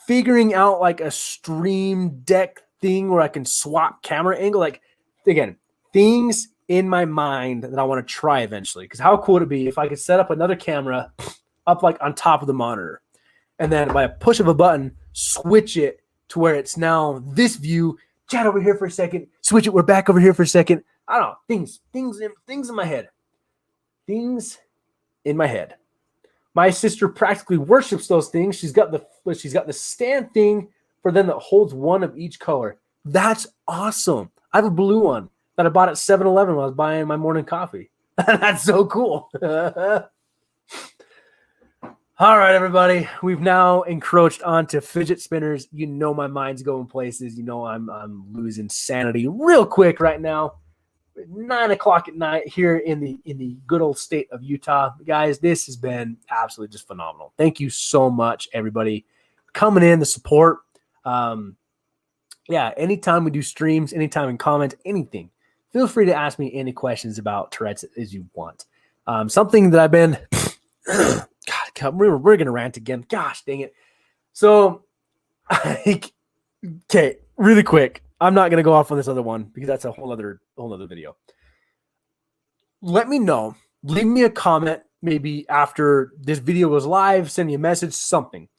figuring out like a stream deck thing where I can swap camera angle. Like, again, things in my mind that I want to try eventually. Because how cool would it be if I could set up another camera up like on top of the monitor, and then by a push of a button, switch it to where it's now this view. Chat over here for a second. Switch it. We're back over here for a second. I don't know. Things in my head. Things in my head. My sister practically worships those things. She's got the stand thing for them that holds one of each color. That's awesome. I have a blue one that I bought at 7-Eleven when I was buying my morning coffee. That's so cool. All right, everybody. We've now encroached onto fidget spinners. You know my mind's going places. You know I'm losing sanity real quick right now. 9 o'clock at night here in the good old state of Utah. Guys, this has been absolutely just phenomenal. Thank you so much, everybody, coming in, the support. Yeah, anytime we do streams, anytime in comment, anything, feel free to ask me any questions about Tourette's as you want. Something that I've been God, we're going to rant again. Gosh, dang it. So, okay, really quick. I'm not going to go off on this other one because that's a whole other video. Let me know. Leave me a comment maybe after this video goes live. Send me a message, something.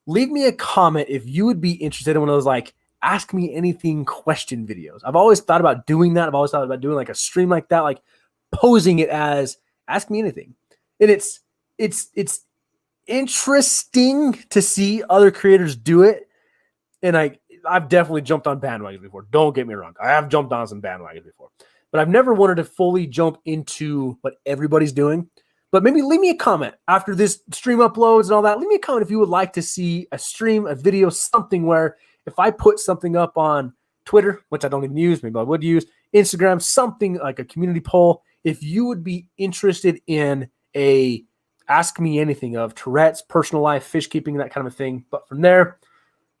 Leave me a comment if you would be interested in one of those like ask me anything question videos. I've always thought about doing that. I've always thought about doing like a stream like that, like posing it as ask me anything. And it's interesting to see other creators do it. And I've definitely jumped on bandwagons before. Don't get me wrong. I have jumped on some bandwagons before. But I've never wanted to fully jump into what everybody's doing. But maybe leave me a comment after this stream uploads and all that. Leave me a comment if you would like to see a stream, a video, something where if I put something up on Twitter, which I don't even use, maybe I would use, Instagram, something like a community poll, if you would be interested in a ask me anything of Tourette's, personal life, fish keeping, that kind of a thing. But from there,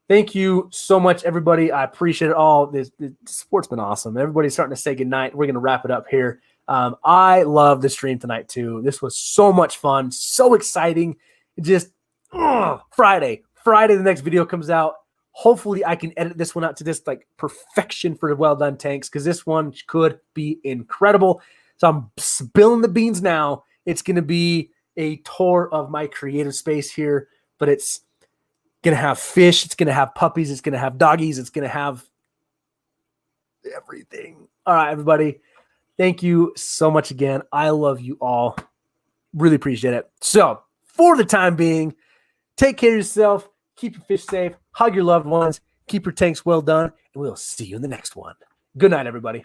thank you so much, everybody. I appreciate it all. This support's been awesome. Everybody's starting to say goodnight. We're going to wrap it up here. I love the stream tonight, too. This was so much fun, so exciting. Just Friday, the next video comes out. Hopefully, I can edit this one out to this like perfection for the Wel-Don tanks because this one could be incredible. So I'm spilling the beans now. It's going to be a tour of my creative space here, but it's going to have fish. It's going to have puppies. It's going to have doggies. It's going to have everything. All right, everybody. Thank you so much again. I love you all. Really appreciate it. So for the time being, take care of yourself. Keep your fish safe. Hug your loved ones. Keep your tanks well done. And we'll see you in the next one. Good night, everybody.